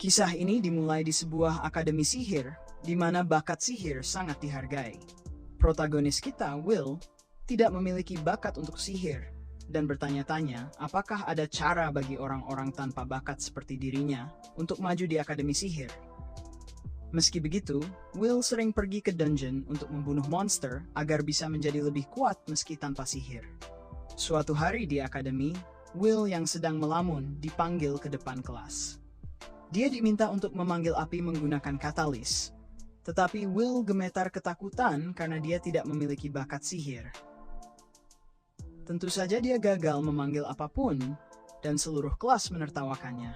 Kisah ini dimulai di sebuah akademi sihir, di mana bakat sihir sangat dihargai. Protagonis kita, Will, tidak memiliki bakat untuk sihir, dan bertanya-tanya apakah ada cara bagi orang-orang tanpa bakat seperti dirinya untuk maju di akademi sihir. Meski begitu, Will sering pergi ke dungeon untuk membunuh monster agar bisa menjadi lebih kuat meski tanpa sihir. Suatu hari di akademi, Will yang sedang melamun dipanggil ke depan kelas. Dia diminta untuk memanggil api menggunakan katalis, tetapi Will gemetar ketakutan karena dia tidak memiliki bakat sihir. Tentu saja dia gagal memanggil apapun, dan seluruh kelas menertawakannya.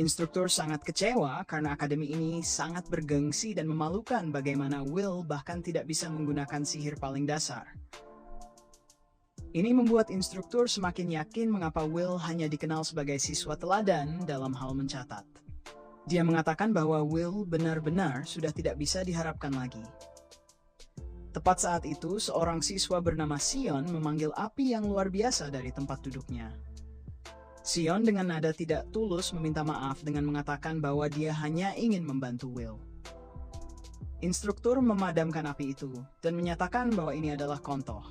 Instruktur sangat kecewa karena akademi ini sangat bergengsi dan memalukan bagaimana Will bahkan tidak bisa menggunakan sihir paling dasar. Ini membuat instruktur semakin yakin mengapa Will hanya dikenal sebagai siswa teladan dalam hal mencatat. Dia mengatakan bahwa Will benar-benar sudah tidak bisa diharapkan lagi. Tepat saat itu, seorang siswa bernama Sion memanggil api yang luar biasa dari tempat duduknya. Sion dengan nada tidak tulus meminta maaf dengan mengatakan bahwa dia hanya ingin membantu Will. Instruktur memadamkan api itu dan menyatakan bahwa ini adalah contoh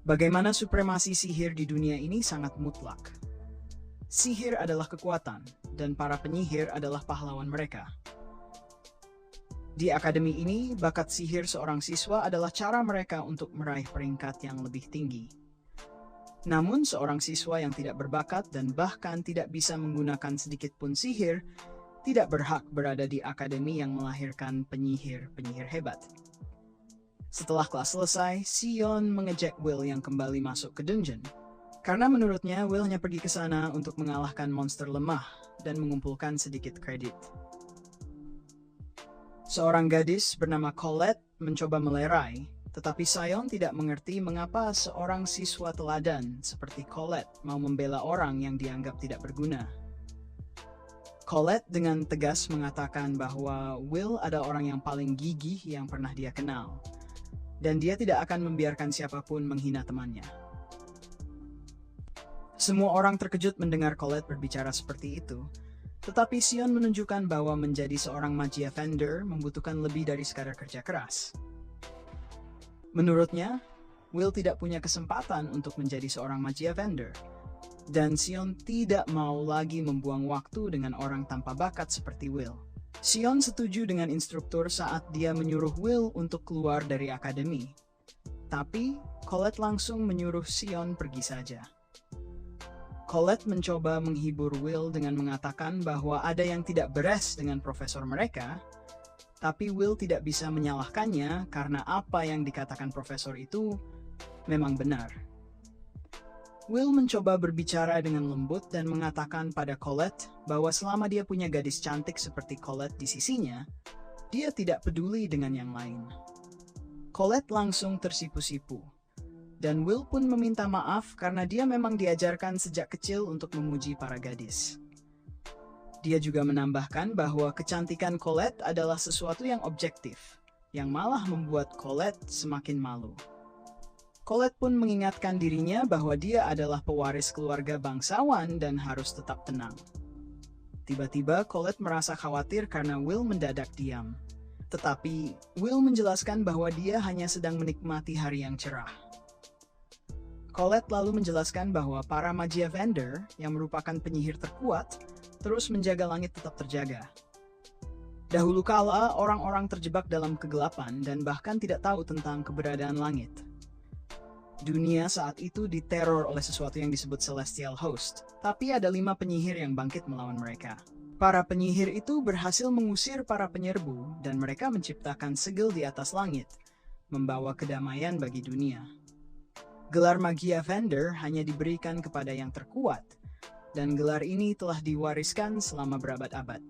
bagaimana supremasi sihir di dunia ini sangat mutlak. Sihir adalah kekuatan, dan para penyihir adalah pahlawan mereka. Di akademi ini, bakat sihir seorang siswa adalah cara mereka untuk meraih peringkat yang lebih tinggi. Namun, seorang siswa yang tidak berbakat dan bahkan tidak bisa menggunakan sedikit pun sihir, tidak berhak berada di akademi yang melahirkan penyihir-penyihir hebat. Setelah kelas selesai, Sion mengejek Will yang kembali masuk ke dungeon. Karena menurutnya Will hanya pergi ke sana untuk mengalahkan monster lemah dan mengumpulkan sedikit kredit. Seorang gadis bernama Colette mencoba melerai, tetapi Sion tidak mengerti mengapa seorang siswa teladan seperti Colette mau membela orang yang dianggap tidak berguna. Colette dengan tegas mengatakan bahwa Will adalah orang yang paling gigih yang pernah dia kenal, dan dia tidak akan membiarkan siapapun menghina temannya. Semua orang terkejut mendengar Colette berbicara seperti itu, tetapi Sion menunjukkan bahwa menjadi seorang magia vendor membutuhkan lebih dari sekadar kerja keras. Menurutnya, Will tidak punya kesempatan untuk menjadi seorang magia vendor, dan Sion tidak mau lagi membuang waktu dengan orang tanpa bakat seperti Will. Sion setuju dengan instruktur saat dia menyuruh Will untuk keluar dari akademi. Tapi, Colette langsung menyuruh Sion pergi saja. Colette mencoba menghibur Will dengan mengatakan bahwa ada yang tidak beres dengan profesor mereka, tapi Will tidak bisa menyalahkannya karena apa yang dikatakan profesor itu memang benar. Will mencoba berbicara dengan lembut dan mengatakan pada Colette bahwa selama dia punya gadis cantik seperti Colette di sisinya, dia tidak peduli dengan yang lain. Colette langsung tersipu-sipu, dan Will pun meminta maaf karena dia memang diajarkan sejak kecil untuk memuji para gadis. Dia juga menambahkan bahwa kecantikan Colette adalah sesuatu yang objektif, yang malah membuat Colette semakin malu. Colette pun mengingatkan dirinya bahwa dia adalah pewaris keluarga bangsawan dan harus tetap tenang. Tiba-tiba Colette merasa khawatir karena Will mendadak diam. Tetapi Will menjelaskan bahwa dia hanya sedang menikmati hari yang cerah. Colette lalu menjelaskan bahwa para magia vendor yang merupakan penyihir terkuat terus menjaga langit tetap terjaga. Dahulu kala orang-orang terjebak dalam kegelapan dan bahkan tidak tahu tentang keberadaan langit. Dunia saat itu diteror oleh sesuatu yang disebut Celestial Host, tapi ada 5 penyihir yang bangkit melawan mereka. Para penyihir itu berhasil mengusir para penyerbu dan mereka menciptakan segel di atas langit, membawa kedamaian bagi dunia. Gelar magia vendor hanya diberikan kepada yang terkuat, dan gelar ini telah diwariskan selama berabad-abad.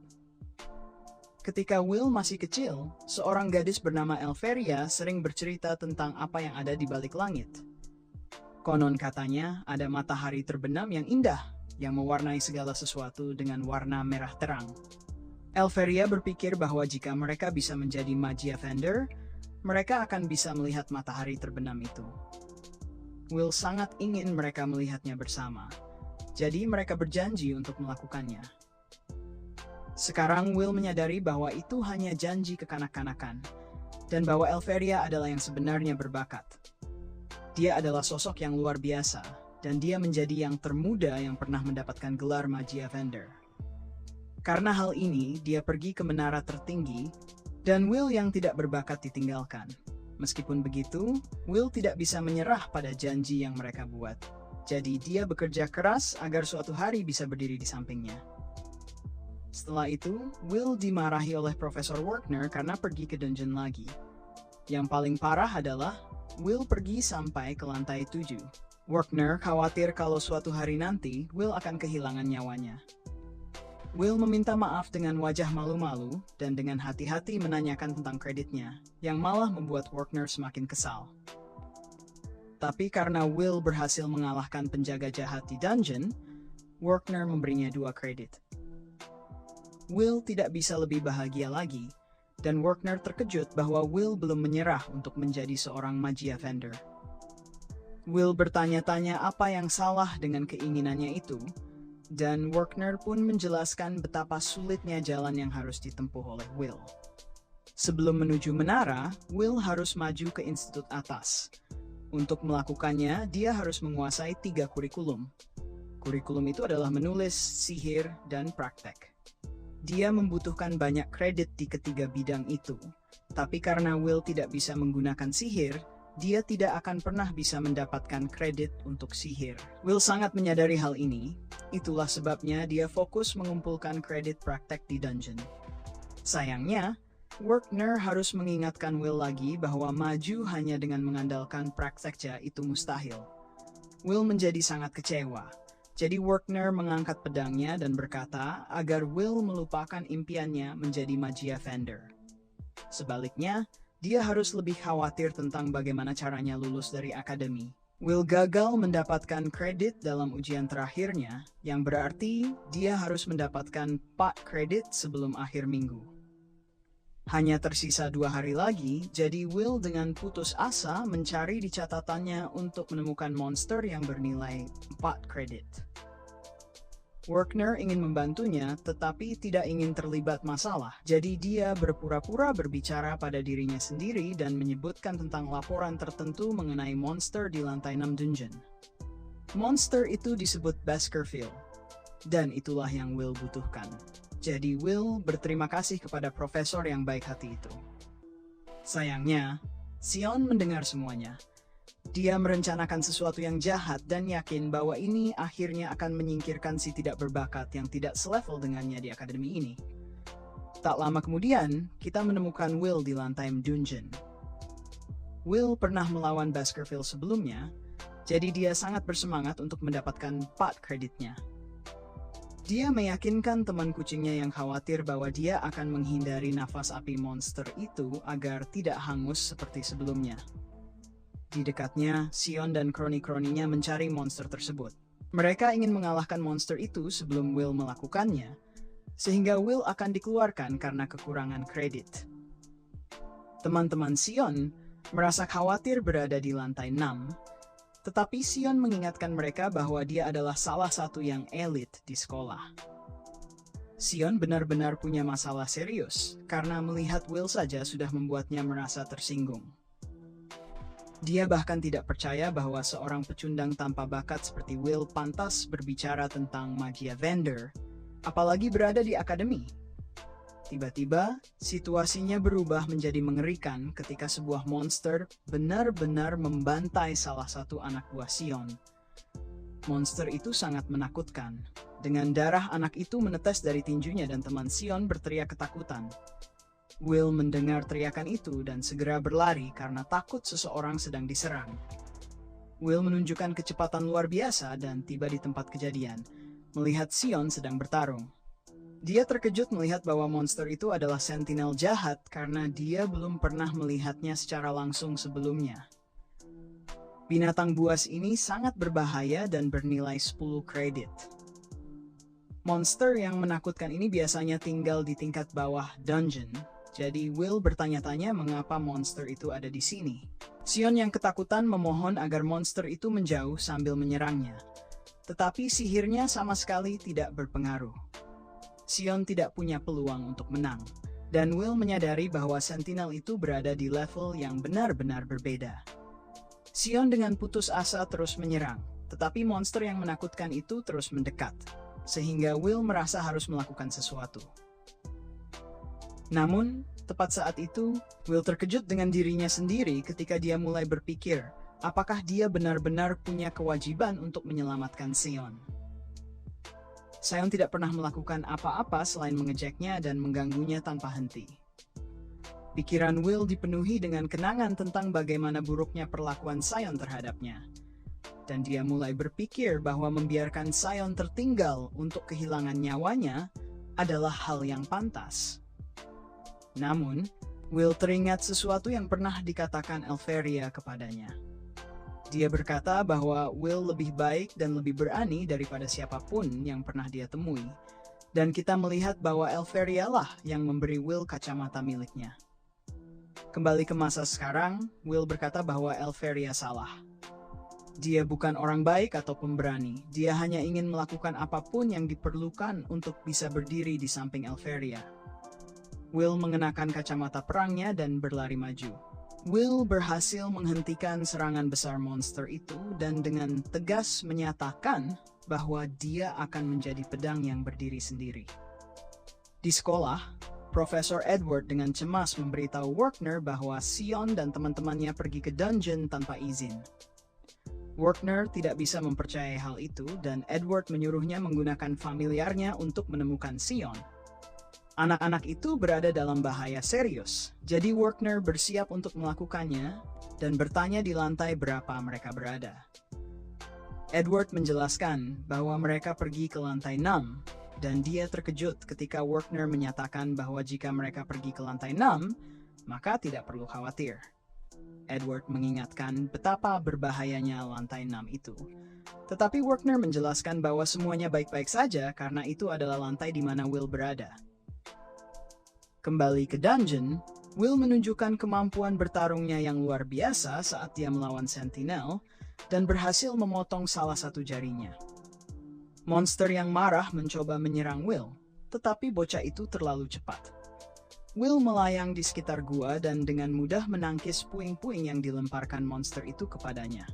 Ketika Will masih kecil, seorang gadis bernama Elveria sering bercerita tentang apa yang ada di balik langit. Konon katanya ada matahari terbenam yang indah, yang mewarnai segala sesuatu dengan warna merah terang. Elveria berpikir bahwa jika mereka bisa menjadi magia vendor, mereka akan bisa melihat matahari terbenam itu. Will sangat ingin mereka melihatnya bersama, jadi mereka berjanji untuk melakukannya. Sekarang Will menyadari bahwa itu hanya janji kekanak-kanakan, dan bahwa Elveria adalah yang sebenarnya berbakat. Dia adalah sosok yang luar biasa, dan dia menjadi yang termuda yang pernah mendapatkan gelar Magia Vendor. Karena hal ini, dia pergi ke menara tertinggi, dan Will yang tidak berbakat ditinggalkan. Meskipun begitu, Will tidak bisa menyerah pada janji yang mereka buat. Jadi dia bekerja keras agar suatu hari bisa berdiri di sampingnya. Setelah itu, Will dimarahi oleh Profesor Werkner karena pergi ke dungeon lagi. Yang paling parah adalah, Will pergi sampai ke lantai 7. Werkner khawatir kalau suatu hari nanti, Will akan kehilangan nyawanya. Will meminta maaf dengan wajah malu-malu dan dengan hati-hati menanyakan tentang kreditnya, yang malah membuat Werkner semakin kesal. Tapi karena Will berhasil mengalahkan penjaga jahat di dungeon, Werkner memberinya 2 kredit. Will tidak bisa lebih bahagia lagi, dan Werkner terkejut bahwa Will belum menyerah untuk menjadi seorang Magia Vendor. Will bertanya-tanya apa yang salah dengan keinginannya itu, dan Werkner pun menjelaskan betapa sulitnya jalan yang harus ditempuh oleh Will. Sebelum menuju menara, Will harus maju ke institut atas. Untuk melakukannya, dia harus menguasai 3 kurikulum. Kurikulum itu adalah menulis, sihir, dan praktek. Dia membutuhkan banyak kredit di ketiga bidang itu, tapi karena Will tidak bisa menggunakan sihir, dia tidak akan pernah bisa mendapatkan kredit untuk sihir. Will sangat menyadari hal ini, itulah sebabnya dia fokus mengumpulkan kredit praktek di dungeon. Sayangnya, Werkner harus mengingatkan Will lagi bahwa maju hanya dengan mengandalkan prakteknya itu mustahil. Will menjadi sangat kecewa. Jadi Werkner mengangkat pedangnya dan berkata agar Will melupakan impiannya menjadi Magia Vendor. Sebaliknya, dia harus lebih khawatir tentang bagaimana caranya lulus dari akademi. Will gagal mendapatkan kredit dalam ujian terakhirnya, yang berarti dia harus mendapatkan 4 kredit sebelum akhir minggu. Hanya tersisa 2 hari lagi, jadi Will dengan putus asa mencari di catatannya untuk menemukan monster yang bernilai 4 kredit. Werkner ingin membantunya, tetapi tidak ingin terlibat masalah. Jadi dia berpura-pura berbicara pada dirinya sendiri dan menyebutkan tentang laporan tertentu mengenai monster di lantai 6 dungeon. Monster itu disebut Baskerville, dan itulah yang Will butuhkan. Jadi Will berterima kasih kepada profesor yang baik hati itu. Sayangnya, Sion mendengar semuanya. Dia merencanakan sesuatu yang jahat dan yakin bahwa ini akhirnya akan menyingkirkan si tidak berbakat yang tidak selevel dengannya di akademi ini. Tak lama kemudian, kita menemukan Will di lantai dungeon. Will pernah melawan Baskerville sebelumnya, jadi dia sangat bersemangat untuk mendapatkan 4 kreditnya. Dia meyakinkan teman kucingnya yang khawatir bahwa dia akan menghindari nafas api monster itu agar tidak hangus seperti sebelumnya. Di dekatnya, Sion dan kroni-kroninya mencari monster tersebut. Mereka ingin mengalahkan monster itu sebelum Will melakukannya, sehingga Will akan dikeluarkan karena kekurangan kredit. Teman-teman Sion merasa khawatir berada di lantai 6, tetapi Sion mengingatkan mereka bahwa dia adalah salah satu yang elit di sekolah. Sion benar-benar punya masalah serius, karena melihat Will saja sudah membuatnya merasa tersinggung. Dia bahkan tidak percaya bahwa seorang pecundang tanpa bakat seperti Will pantas berbicara tentang Magia Vendor, apalagi berada di akademi. Tiba-tiba, situasinya berubah menjadi mengerikan ketika sebuah monster benar-benar membantai salah satu anak buah Sion. Monster itu sangat menakutkan. Dengan darah anak itu menetes dari tinjunya dan teman Sion berteriak ketakutan. Will mendengar teriakan itu dan segera berlari karena takut seseorang sedang diserang. Will menunjukkan kecepatan luar biasa dan tiba di tempat kejadian, melihat Sion sedang bertarung. Dia terkejut melihat bahwa monster itu adalah sentinel jahat karena dia belum pernah melihatnya secara langsung sebelumnya. Binatang buas ini sangat berbahaya dan bernilai 10 kredit. Monster yang menakutkan ini biasanya tinggal di tingkat bawah dungeon, jadi Will bertanya-tanya mengapa monster itu ada di sini. Sion yang ketakutan memohon agar monster itu menjauh sambil menyerangnya, tetapi sihirnya sama sekali tidak berpengaruh. Sion tidak punya peluang untuk menang. Dan Will menyadari bahwa Sentinel itu berada di level yang benar-benar berbeda. Sion dengan putus asa terus menyerang, tetapi monster yang menakutkan itu terus mendekat, sehingga Will merasa harus melakukan sesuatu. Namun, tepat saat itu, Will terkejut dengan dirinya sendiri ketika dia mulai berpikir, apakah dia benar-benar punya kewajiban untuk menyelamatkan Sion. Sion tidak pernah melakukan apa-apa selain mengejeknya dan mengganggunya tanpa henti. Pikiran Will dipenuhi dengan kenangan tentang bagaimana buruknya perlakuan Sion terhadapnya. Dan dia mulai berpikir bahwa membiarkan Sion tertinggal untuk kehilangan nyawanya adalah hal yang pantas. Namun, Will teringat sesuatu yang pernah dikatakan Elveria kepadanya. Dia berkata bahwa Will lebih baik dan lebih berani daripada siapapun yang pernah dia temui. Dan kita melihat bahwa Elveria lah yang memberi Will kacamata miliknya. Kembali ke masa sekarang, Will berkata bahwa Elveria salah. Dia bukan orang baik atau pemberani, dia hanya ingin melakukan apapun yang diperlukan untuk bisa berdiri di samping Elveria. Will mengenakan kacamata perangnya dan berlari maju. Will berhasil menghentikan serangan besar monster itu dan dengan tegas menyatakan bahwa dia akan menjadi pedang yang berdiri sendiri. Di sekolah, Profesor Edward dengan cemas memberitahu Werner bahwa Sion dan teman-temannya pergi ke dungeon tanpa izin. Werner tidak bisa mempercayai hal itu dan Edward menyuruhnya menggunakan familiarnya untuk menemukan Sion. Anak-anak itu berada dalam bahaya serius, jadi Werner bersiap untuk melakukannya dan bertanya di lantai berapa mereka berada. Edward menjelaskan bahwa mereka pergi ke lantai 6, dan dia terkejut ketika Werner menyatakan bahwa jika mereka pergi ke lantai 6, maka tidak perlu khawatir. Edward mengingatkan betapa berbahayanya lantai 6 itu. Tetapi Werner menjelaskan bahwa semuanya baik-baik saja karena itu adalah lantai di mana Will berada. Kembali ke dungeon, Will menunjukkan kemampuan bertarungnya yang luar biasa saat dia melawan Sentinel dan berhasil memotong salah satu jarinya. Monster yang marah mencoba menyerang Will, tetapi bocah itu terlalu cepat. Will melayang di sekitar gua dan dengan mudah menangkis puing-puing yang dilemparkan monster itu kepadanya.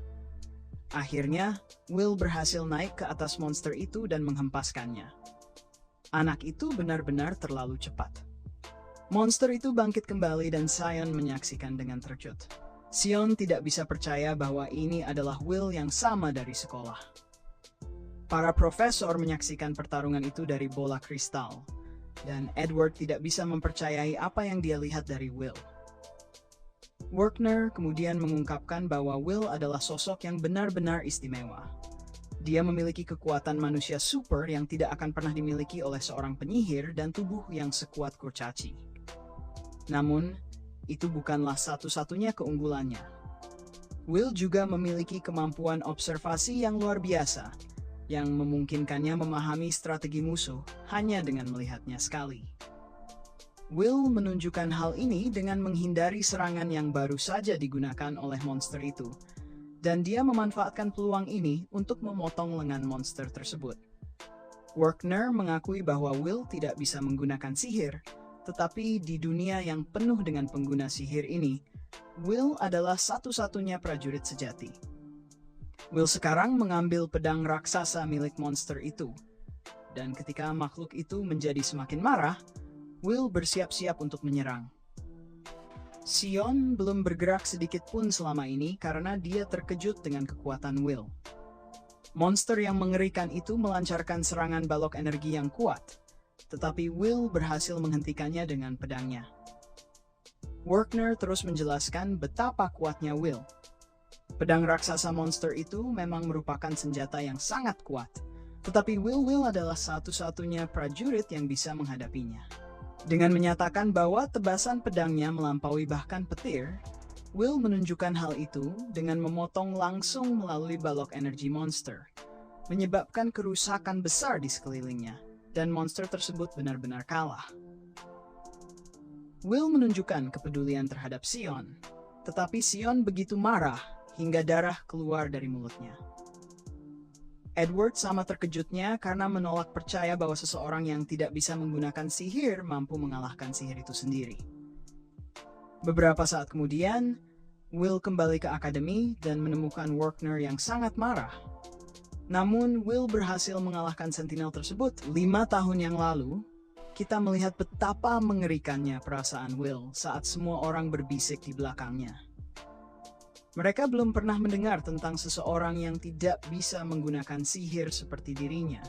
Akhirnya, Will berhasil naik ke atas monster itu dan menghempaskannya. Anak itu benar-benar terlalu cepat. Monster itu bangkit kembali dan Sion menyaksikan dengan terkejut. Sion tidak bisa percaya bahwa ini adalah Will yang sama dari sekolah. Para profesor menyaksikan pertarungan itu dari bola kristal, dan Edward tidak bisa mempercayai apa yang dia lihat dari Will. Werner kemudian mengungkapkan bahwa Will adalah sosok yang benar-benar istimewa. Dia memiliki kekuatan manusia super yang tidak akan pernah dimiliki oleh seorang penyihir dan tubuh yang sekuat kurcaci. Namun, itu bukanlah satu-satunya keunggulannya. Will juga memiliki kemampuan observasi yang luar biasa, yang memungkinkannya memahami strategi musuh hanya dengan melihatnya sekali. Will menunjukkan hal ini dengan menghindari serangan yang baru saja digunakan oleh monster itu, dan dia memanfaatkan peluang ini untuk memotong lengan monster tersebut. Werner mengakui bahwa Will tidak bisa menggunakan sihir, tetapi di dunia yang penuh dengan pengguna sihir ini, Will adalah satu-satunya prajurit sejati. Will sekarang mengambil pedang raksasa milik monster itu, dan ketika makhluk itu menjadi semakin marah, Will bersiap-siap untuk menyerang. Sion belum bergerak sedikit pun selama ini karena dia terkejut dengan kekuatan Will. Monster yang mengerikan itu melancarkan serangan balok energi yang kuat, tetapi Will berhasil menghentikannya dengan pedangnya. Werner terus menjelaskan betapa kuatnya Will. Pedang raksasa monster itu memang merupakan senjata yang sangat kuat, tetapi Will adalah satu-satunya prajurit yang bisa menghadapinya. Dengan menyatakan bahwa tebasan pedangnya melampaui bahkan petir, Will menunjukkan hal itu dengan memotong langsung melalui balok energi monster, menyebabkan kerusakan besar di sekelilingnya. Dan monster tersebut benar-benar kalah. Will menunjukkan kepedulian terhadap Sion, tetapi Sion begitu marah hingga darah keluar dari mulutnya. Edward sama terkejutnya karena menolak percaya bahwa seseorang yang tidak bisa menggunakan sihir mampu mengalahkan sihir itu sendiri. Beberapa saat kemudian, Will kembali ke akademi dan menemukan Werner yang sangat marah. Namun, Will berhasil mengalahkan Sentinel tersebut. 5 tahun yang lalu, kita melihat betapa mengerikannya perasaan Will saat semua orang berbisik di belakangnya. Mereka belum pernah mendengar tentang seseorang yang tidak bisa menggunakan sihir seperti dirinya.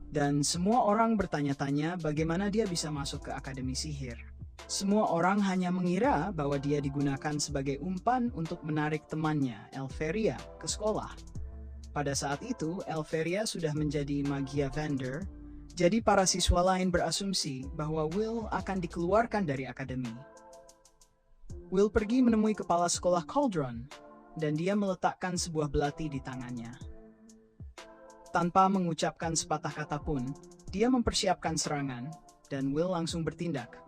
Dan semua orang bertanya-tanya bagaimana dia bisa masuk ke akademi sihir. Semua orang hanya mengira bahwa dia digunakan sebagai umpan untuk menarik temannya, Elveria, ke sekolah. Pada saat itu, Elveria sudah menjadi Magia Vendor, jadi para siswa lain berasumsi bahwa Will akan dikeluarkan dari akademi. Will pergi menemui kepala sekolah Cauldron, dan dia meletakkan sebuah belati di tangannya. Tanpa mengucapkan sepatah kata pun, dia mempersiapkan serangan, dan Will langsung bertindak.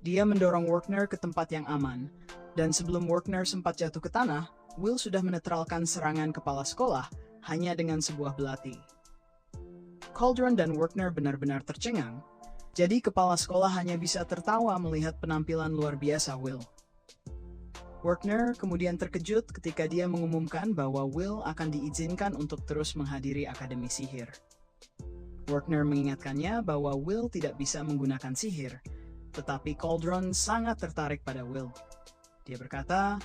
Dia mendorong Werner ke tempat yang aman, dan sebelum Werner sempat jatuh ke tanah, Will sudah menetralkan serangan kepala sekolah hanya dengan sebuah belati. Cauldron dan Werner benar-benar tercengang. Jadi kepala sekolah hanya bisa tertawa melihat penampilan luar biasa Will. Werner kemudian terkejut ketika dia mengumumkan bahwa Will akan diizinkan untuk terus menghadiri akademi sihir. Werner mengingatkannya bahwa Will tidak bisa menggunakan sihir, tetapi Cauldron sangat tertarik pada Will. Dia berkata,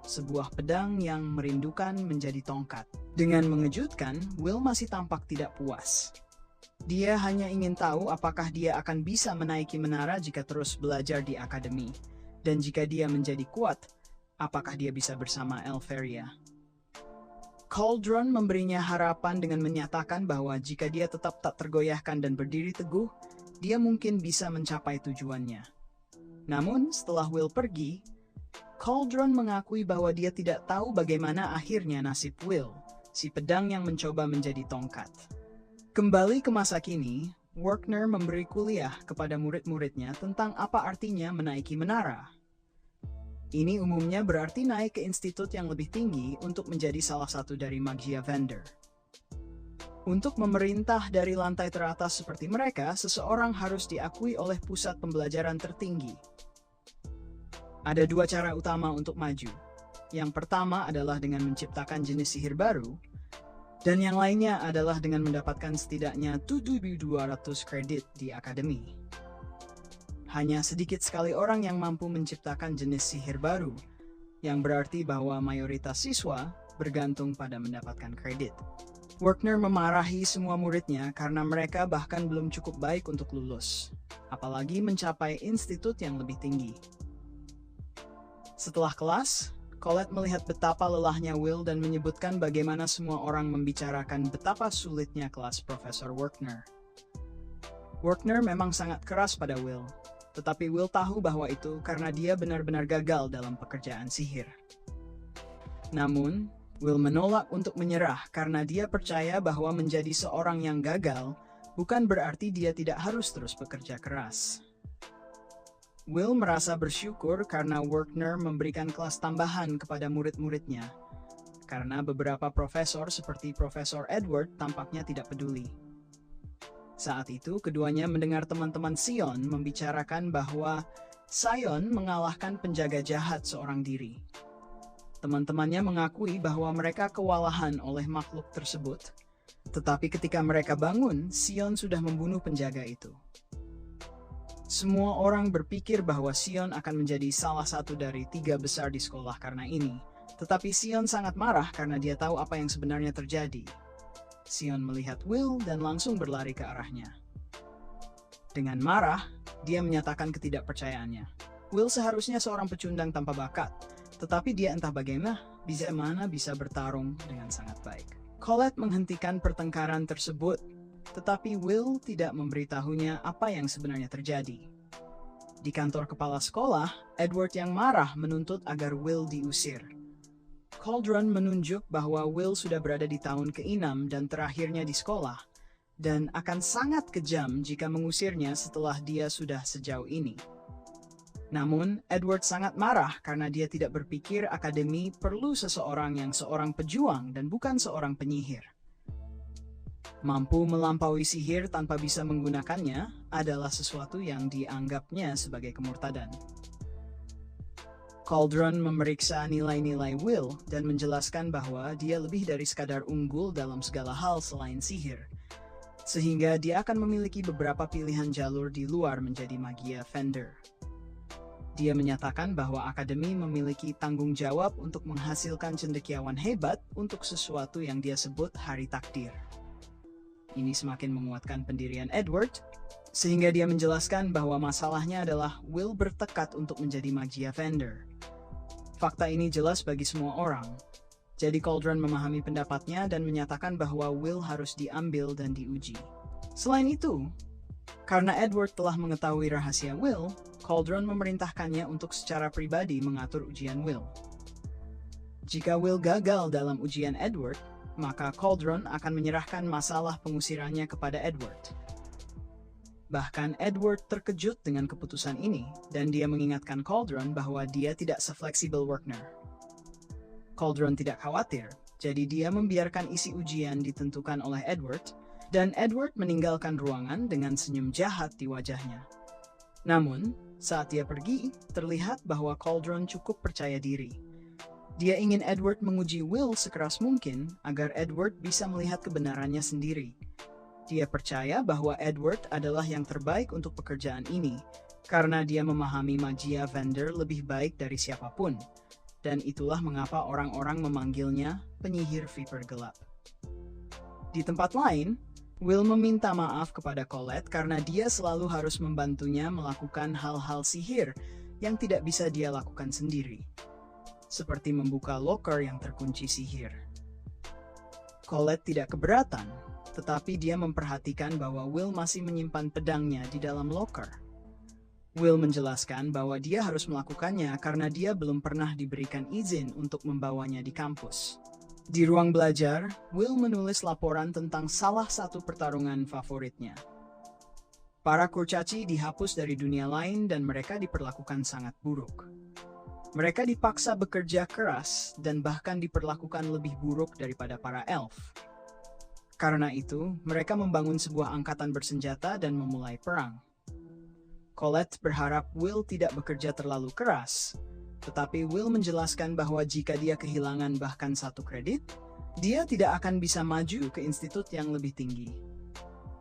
sebuah pedang yang merindukan menjadi tongkat. Dengan mengejutkan, Will masih tampak tidak puas. Dia hanya ingin tahu apakah dia akan bisa menaiki menara jika terus belajar di akademi, dan jika dia menjadi kuat, apakah dia bisa bersama Elveria. Cauldron memberinya harapan dengan menyatakan bahwa jika dia tetap tak tergoyahkan dan berdiri teguh, dia mungkin bisa mencapai tujuannya. Namun, setelah Will pergi, Cauldron mengakui bahwa dia tidak tahu bagaimana akhirnya nasib Will, si pedang yang mencoba menjadi tongkat. Kembali ke masa kini, Werner memberi kuliah kepada murid-muridnya tentang apa artinya menaiki menara. Ini umumnya berarti naik ke institut yang lebih tinggi untuk menjadi salah satu dari Magia Vendor. Untuk memerintah dari lantai teratas seperti mereka, seseorang harus diakui oleh pusat pembelajaran tertinggi. Ada 2 cara utama untuk maju. Yang pertama adalah dengan menciptakan jenis sihir baru, dan yang lainnya adalah dengan mendapatkan setidaknya 7.200 kredit di akademi. Hanya sedikit sekali orang yang mampu menciptakan jenis sihir baru, yang berarti bahwa mayoritas siswa bergantung pada mendapatkan kredit. Werner memarahi semua muridnya karena mereka bahkan belum cukup baik untuk lulus, apalagi mencapai institut yang lebih tinggi. Setelah kelas, Colette melihat betapa lelahnya Will dan menyebutkan bagaimana semua orang membicarakan betapa sulitnya kelas Profesor Werner. Werner memang sangat keras pada Will, tetapi Will tahu bahwa itu karena dia benar-benar gagal dalam pekerjaan sihir. Namun, Will menolak untuk menyerah karena dia percaya bahwa menjadi seorang yang gagal bukan berarti dia tidak harus terus bekerja keras. Will merasa bersyukur karena Werner memberikan kelas tambahan kepada murid-muridnya, karena beberapa profesor seperti Profesor Edward tampaknya tidak peduli. Saat itu, keduanya mendengar teman-teman Sion membicarakan bahwa Sion mengalahkan penjaga jahat seorang diri. Teman-temannya mengakui bahwa mereka kewalahan oleh makhluk tersebut, tetapi ketika mereka bangun, Sion sudah membunuh penjaga itu. Semua orang berpikir bahwa Sion akan menjadi salah satu dari 3 besar di sekolah karena ini, tetapi Sion sangat marah karena dia tahu apa yang sebenarnya terjadi. Sion melihat Will dan langsung berlari ke arahnya. Dengan marah, dia menyatakan ketidakpercayaannya. Will seharusnya seorang pecundang tanpa bakat, tetapi dia entah bagaimana bisa bertarung dengan sangat baik. Colette menghentikan pertengkaran tersebut, tetapi Will tidak memberitahunya apa yang sebenarnya terjadi. Di kantor kepala sekolah, Edward yang marah menuntut agar Will diusir. Cauldron menunjuk bahwa Will sudah berada di tahun ke-6 dan terakhirnya di sekolah, dan akan sangat kejam jika mengusirnya setelah dia sudah sejauh ini. Namun, Edward sangat marah karena dia tidak berpikir akademi perlu seseorang yang seorang pejuang dan bukan seorang penyihir. Mampu melampaui sihir tanpa bisa menggunakannya adalah sesuatu yang dianggapnya sebagai kemurtadan. Cauldron memeriksa nilai-nilai Will dan menjelaskan bahwa dia lebih dari sekadar unggul dalam segala hal selain sihir, sehingga dia akan memiliki beberapa pilihan jalur di luar menjadi Magia Vendor. Dia menyatakan bahwa Akademi memiliki tanggung jawab untuk menghasilkan cendekiawan hebat untuk sesuatu yang dia sebut hari takdir. Ini semakin menguatkan pendirian Edward, sehingga dia menjelaskan bahwa masalahnya adalah Will bertekad untuk menjadi Magia Vendor. Fakta ini jelas bagi semua orang. Jadi Cauldron memahami pendapatnya dan menyatakan bahwa Will harus diambil dan diuji. Selain itu, karena Edward telah mengetahui rahasia Will, Cauldron memerintahkannya untuk secara pribadi mengatur ujian Will. Jika Will gagal dalam ujian Edward, maka Cauldron akan menyerahkan masalah pengusirannya kepada Edward. Bahkan Edward terkejut dengan keputusan ini, dan dia mengingatkan Cauldron bahwa dia tidak sefleksibel Werner. Cauldron tidak khawatir, jadi dia membiarkan isi ujian ditentukan oleh Edward, dan Edward meninggalkan ruangan dengan senyum jahat di wajahnya. Namun, saat dia pergi, terlihat bahwa Cauldron cukup percaya diri. Dia ingin Edward menguji Will sekeras mungkin agar Edward bisa melihat kebenarannya sendiri. Dia percaya bahwa Edward adalah yang terbaik untuk pekerjaan ini, karena dia memahami Magia Vendor lebih baik dari siapapun, dan itulah mengapa orang-orang memanggilnya penyihir Viper gelap. Di tempat lain, Will meminta maaf kepada Colette karena dia selalu harus membantunya melakukan hal-hal sihir yang tidak bisa dia lakukan sendiri, seperti membuka loker yang terkunci sihir. Colette tidak keberatan, tetapi dia memperhatikan bahwa Will masih menyimpan pedangnya di dalam loker. Will menjelaskan bahwa dia harus melakukannya karena dia belum pernah diberikan izin untuk membawanya di kampus. Di ruang belajar, Will menulis laporan tentang salah satu pertarungan favoritnya. Para kurcaci dihapus dari dunia lain dan mereka diperlakukan sangat buruk. Mereka dipaksa bekerja keras dan bahkan diperlakukan lebih buruk daripada para elf. Karena itu, mereka membangun sebuah angkatan bersenjata dan memulai perang. Colette berharap Will tidak bekerja terlalu keras, tetapi Will menjelaskan bahwa jika dia kehilangan bahkan 1 kredit, dia tidak akan bisa maju ke institut yang lebih tinggi.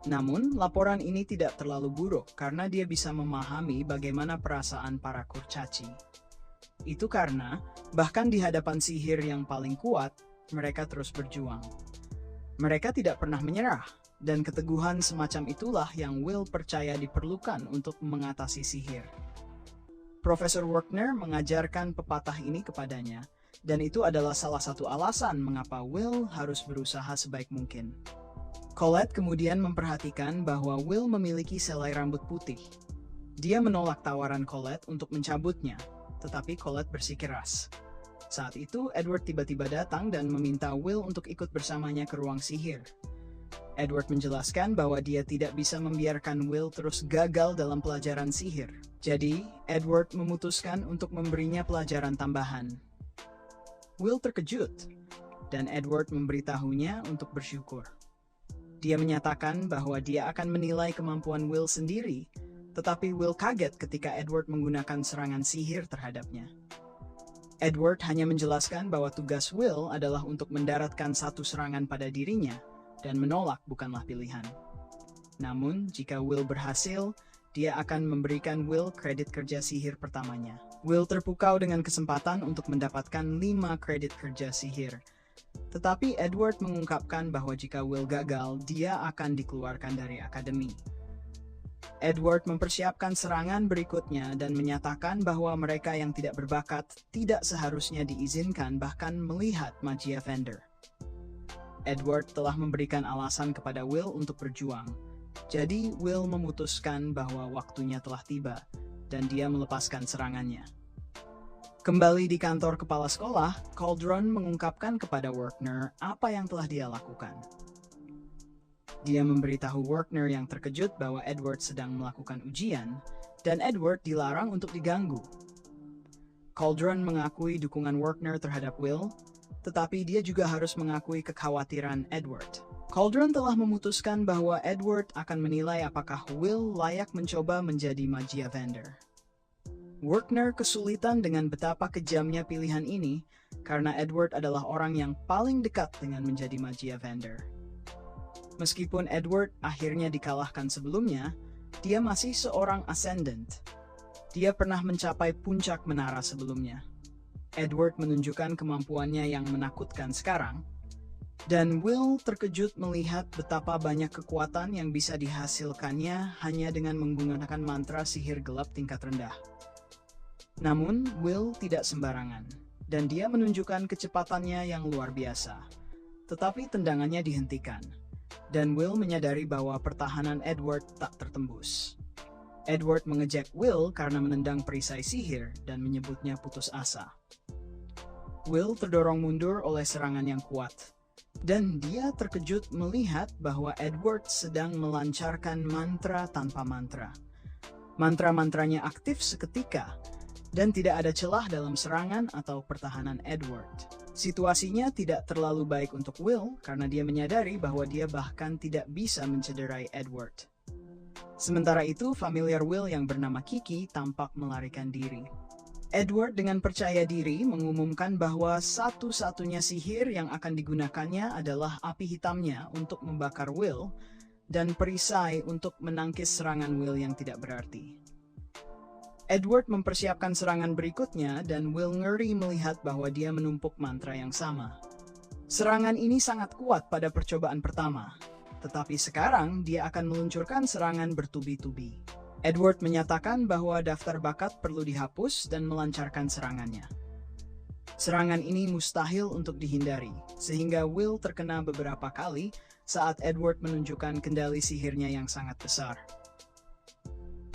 Namun, laporan ini tidak terlalu buruk karena dia bisa memahami bagaimana perasaan para kurcaci. Itu karena, bahkan di hadapan sihir yang paling kuat, mereka terus berjuang. Mereka tidak pernah menyerah, dan keteguhan semacam itulah yang Will percaya diperlukan untuk mengatasi sihir. Profesor Werner mengajarkan pepatah ini kepadanya, dan itu adalah salah satu alasan mengapa Will harus berusaha sebaik mungkin. Colette kemudian memperhatikan bahwa Will memiliki selai rambut putih. Dia menolak tawaran Colette untuk mencabutnya, tetapi Colette bersikeras. Saat itu, Edward tiba-tiba datang dan meminta Will untuk ikut bersamanya ke ruang sihir. Edward menjelaskan bahwa dia tidak bisa membiarkan Will terus gagal dalam pelajaran sihir. Jadi, Edward memutuskan untuk memberinya pelajaran tambahan. Will terkejut, dan Edward memberitahunya untuk bersyukur. Dia menyatakan bahwa dia akan menilai kemampuan Will sendiri, tetapi Will kaget ketika Edward menggunakan serangan sihir terhadapnya. Edward hanya menjelaskan bahwa tugas Will adalah untuk mendaratkan 1 serangan pada dirinya, dan menolak bukanlah pilihan. Namun, jika Will berhasil, dia akan memberikan Will kredit kerja sihir pertamanya. Will terpukau dengan kesempatan untuk mendapatkan 5 kredit kerja sihir. Tetapi Edward mengungkapkan bahwa jika Will gagal, dia akan dikeluarkan dari akademi. Edward mempersiapkan serangan berikutnya dan menyatakan bahwa mereka yang tidak berbakat tidak seharusnya diizinkan bahkan melihat Magia Vendor. Edward telah memberikan alasan kepada Will untuk berjuang, jadi Will memutuskan bahwa waktunya telah tiba dan dia melepaskan serangannya. Kembali di kantor kepala sekolah, Cauldron mengungkapkan kepada Werner apa yang telah dia lakukan. Dia memberitahu Werner yang terkejut bahwa Edward sedang melakukan ujian, dan Edward dilarang untuk diganggu. Cauldron mengakui dukungan Werner terhadap Will, tetapi dia juga harus mengakui kekhawatiran Edward. Cauldron telah memutuskan bahwa Edward akan menilai apakah Will layak mencoba menjadi Magia Vendor. Werner kesulitan dengan betapa kejamnya pilihan ini karena Edward adalah orang yang paling dekat dengan menjadi Magia Vendor. Meskipun Edward akhirnya dikalahkan sebelumnya, dia masih seorang Ascendant. Dia pernah mencapai puncak menara sebelumnya. Edward menunjukkan kemampuannya yang menakutkan sekarang, dan Will terkejut melihat betapa banyak kekuatan yang bisa dihasilkannya hanya dengan menggunakan mantra sihir gelap tingkat rendah. Namun, Will tidak sembarangan, dan dia menunjukkan kecepatannya yang luar biasa. Tetapi tendangannya dihentikan, dan Will menyadari bahwa pertahanan Edward tak tertembus. Edward mengejek Will karena menendang perisai sihir dan menyebutnya putus asa. Will terdorong mundur oleh serangan yang kuat, dan dia terkejut melihat bahwa Edward sedang melancarkan mantra tanpa mantra. Mantra-mantranya aktif seketika, dan tidak ada celah dalam serangan atau pertahanan Edward. Situasinya tidak terlalu baik untuk Will karena dia menyadari bahwa dia bahkan tidak bisa mencederai Edward. Sementara itu, familiar Will yang bernama Kiki tampak melarikan diri. Edward dengan percaya diri mengumumkan bahwa satu-satunya sihir yang akan digunakannya adalah api hitamnya untuk membakar Will dan perisai untuk menangkis serangan Will yang tidak berarti. Edward mempersiapkan serangan berikutnya dan Will ngeri melihat bahwa dia menumpuk mantra yang sama. Serangan ini sangat kuat pada percobaan pertama, tetapi sekarang dia akan meluncurkan serangan bertubi-tubi. Edward menyatakan bahwa daftar bakat perlu dihapus dan melancarkan serangannya. Serangan ini mustahil untuk dihindari, sehingga Will terkena beberapa kali saat Edward menunjukkan kendali sihirnya yang sangat besar.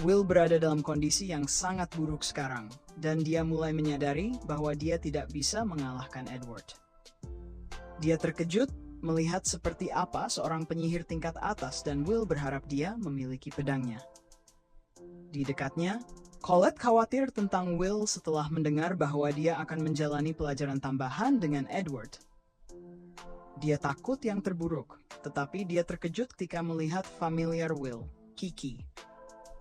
Will berada dalam kondisi yang sangat buruk sekarang, dan dia mulai menyadari bahwa dia tidak bisa mengalahkan Edward. Dia terkejut melihat seperti apa seorang penyihir tingkat atas dan Will berharap dia memiliki pedangnya. Di dekatnya, Colette khawatir tentang Will setelah mendengar bahwa dia akan menjalani pelajaran tambahan dengan Edward. Dia takut yang terburuk, tetapi dia terkejut ketika melihat familiar Will, Kiki.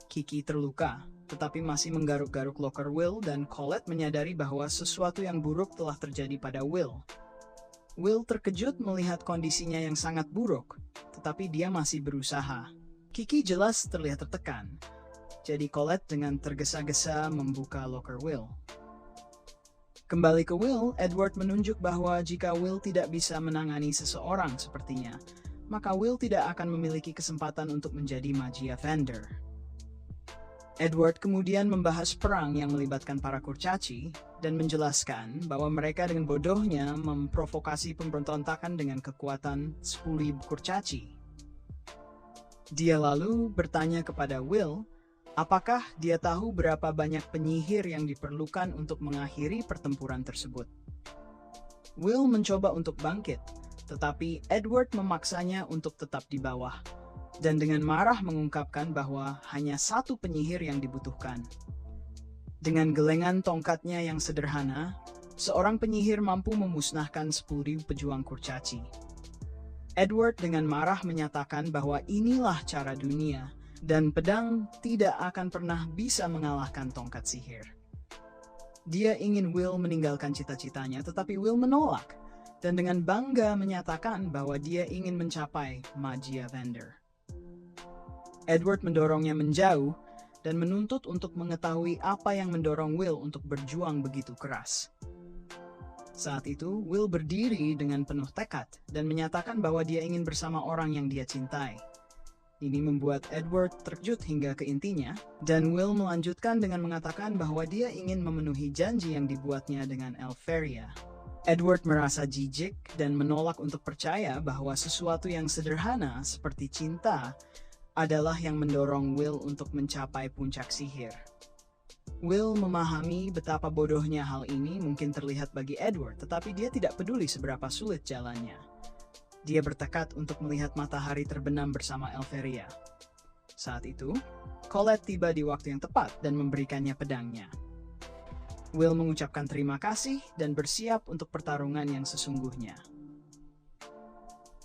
Kiki terluka, tetapi masih menggaruk-garuk loker Will dan Colette menyadari bahwa sesuatu yang buruk telah terjadi pada Will. Will terkejut melihat kondisinya yang sangat buruk, tetapi dia masih berusaha. Kiki jelas terlihat tertekan. Jadi Colette dengan tergesa-gesa membuka loker Will. Kembali ke Will, Edward menunjuk bahwa jika Will tidak bisa menangani seseorang sepertinya, maka Will tidak akan memiliki kesempatan untuk menjadi Magia Vendor. Edward kemudian membahas perang yang melibatkan para kurcaci dan menjelaskan bahwa mereka dengan bodohnya memprovokasi pemberontakan dengan kekuatan 10.000 kurcaci. Dia lalu bertanya kepada Will, apakah dia tahu berapa banyak penyihir yang diperlukan untuk mengakhiri pertempuran tersebut. Will mencoba untuk bangkit, tetapi Edward memaksanya untuk tetap di bawah, dan dengan marah mengungkapkan bahwa hanya satu penyihir yang dibutuhkan. Dengan gelengan tongkatnya yang sederhana, seorang penyihir mampu memusnahkan 10.000 pejuang kurcaci. Edward dengan marah menyatakan bahwa inilah cara dunia, dan pedang tidak akan pernah bisa mengalahkan tongkat sihir. Dia ingin Will meninggalkan cita-citanya, tetapi Will menolak, dan dengan bangga menyatakan bahwa dia ingin mencapai Magia Vendor. Edward mendorongnya menjauh dan menuntut untuk mengetahui apa yang mendorong Will untuk berjuang begitu keras. Saat itu, Will berdiri dengan penuh tekad dan menyatakan bahwa dia ingin bersama orang yang dia cintai. Ini membuat Edward terkejut hingga ke intinya, dan Will melanjutkan dengan mengatakan bahwa dia ingin memenuhi janji yang dibuatnya dengan Elferia. Edward merasa jijik dan menolak untuk percaya bahwa sesuatu yang sederhana seperti cinta adalah yang mendorong Will untuk mencapai puncak sihir. Will memahami betapa bodohnya hal ini mungkin terlihat bagi Edward, tetapi dia tidak peduli seberapa sulit jalannya. Dia bertekad untuk melihat matahari terbenam bersama Elferia. Saat itu, Colette tiba di waktu yang tepat dan memberikannya pedangnya. Will mengucapkan terima kasih dan bersiap untuk pertarungan yang sesungguhnya.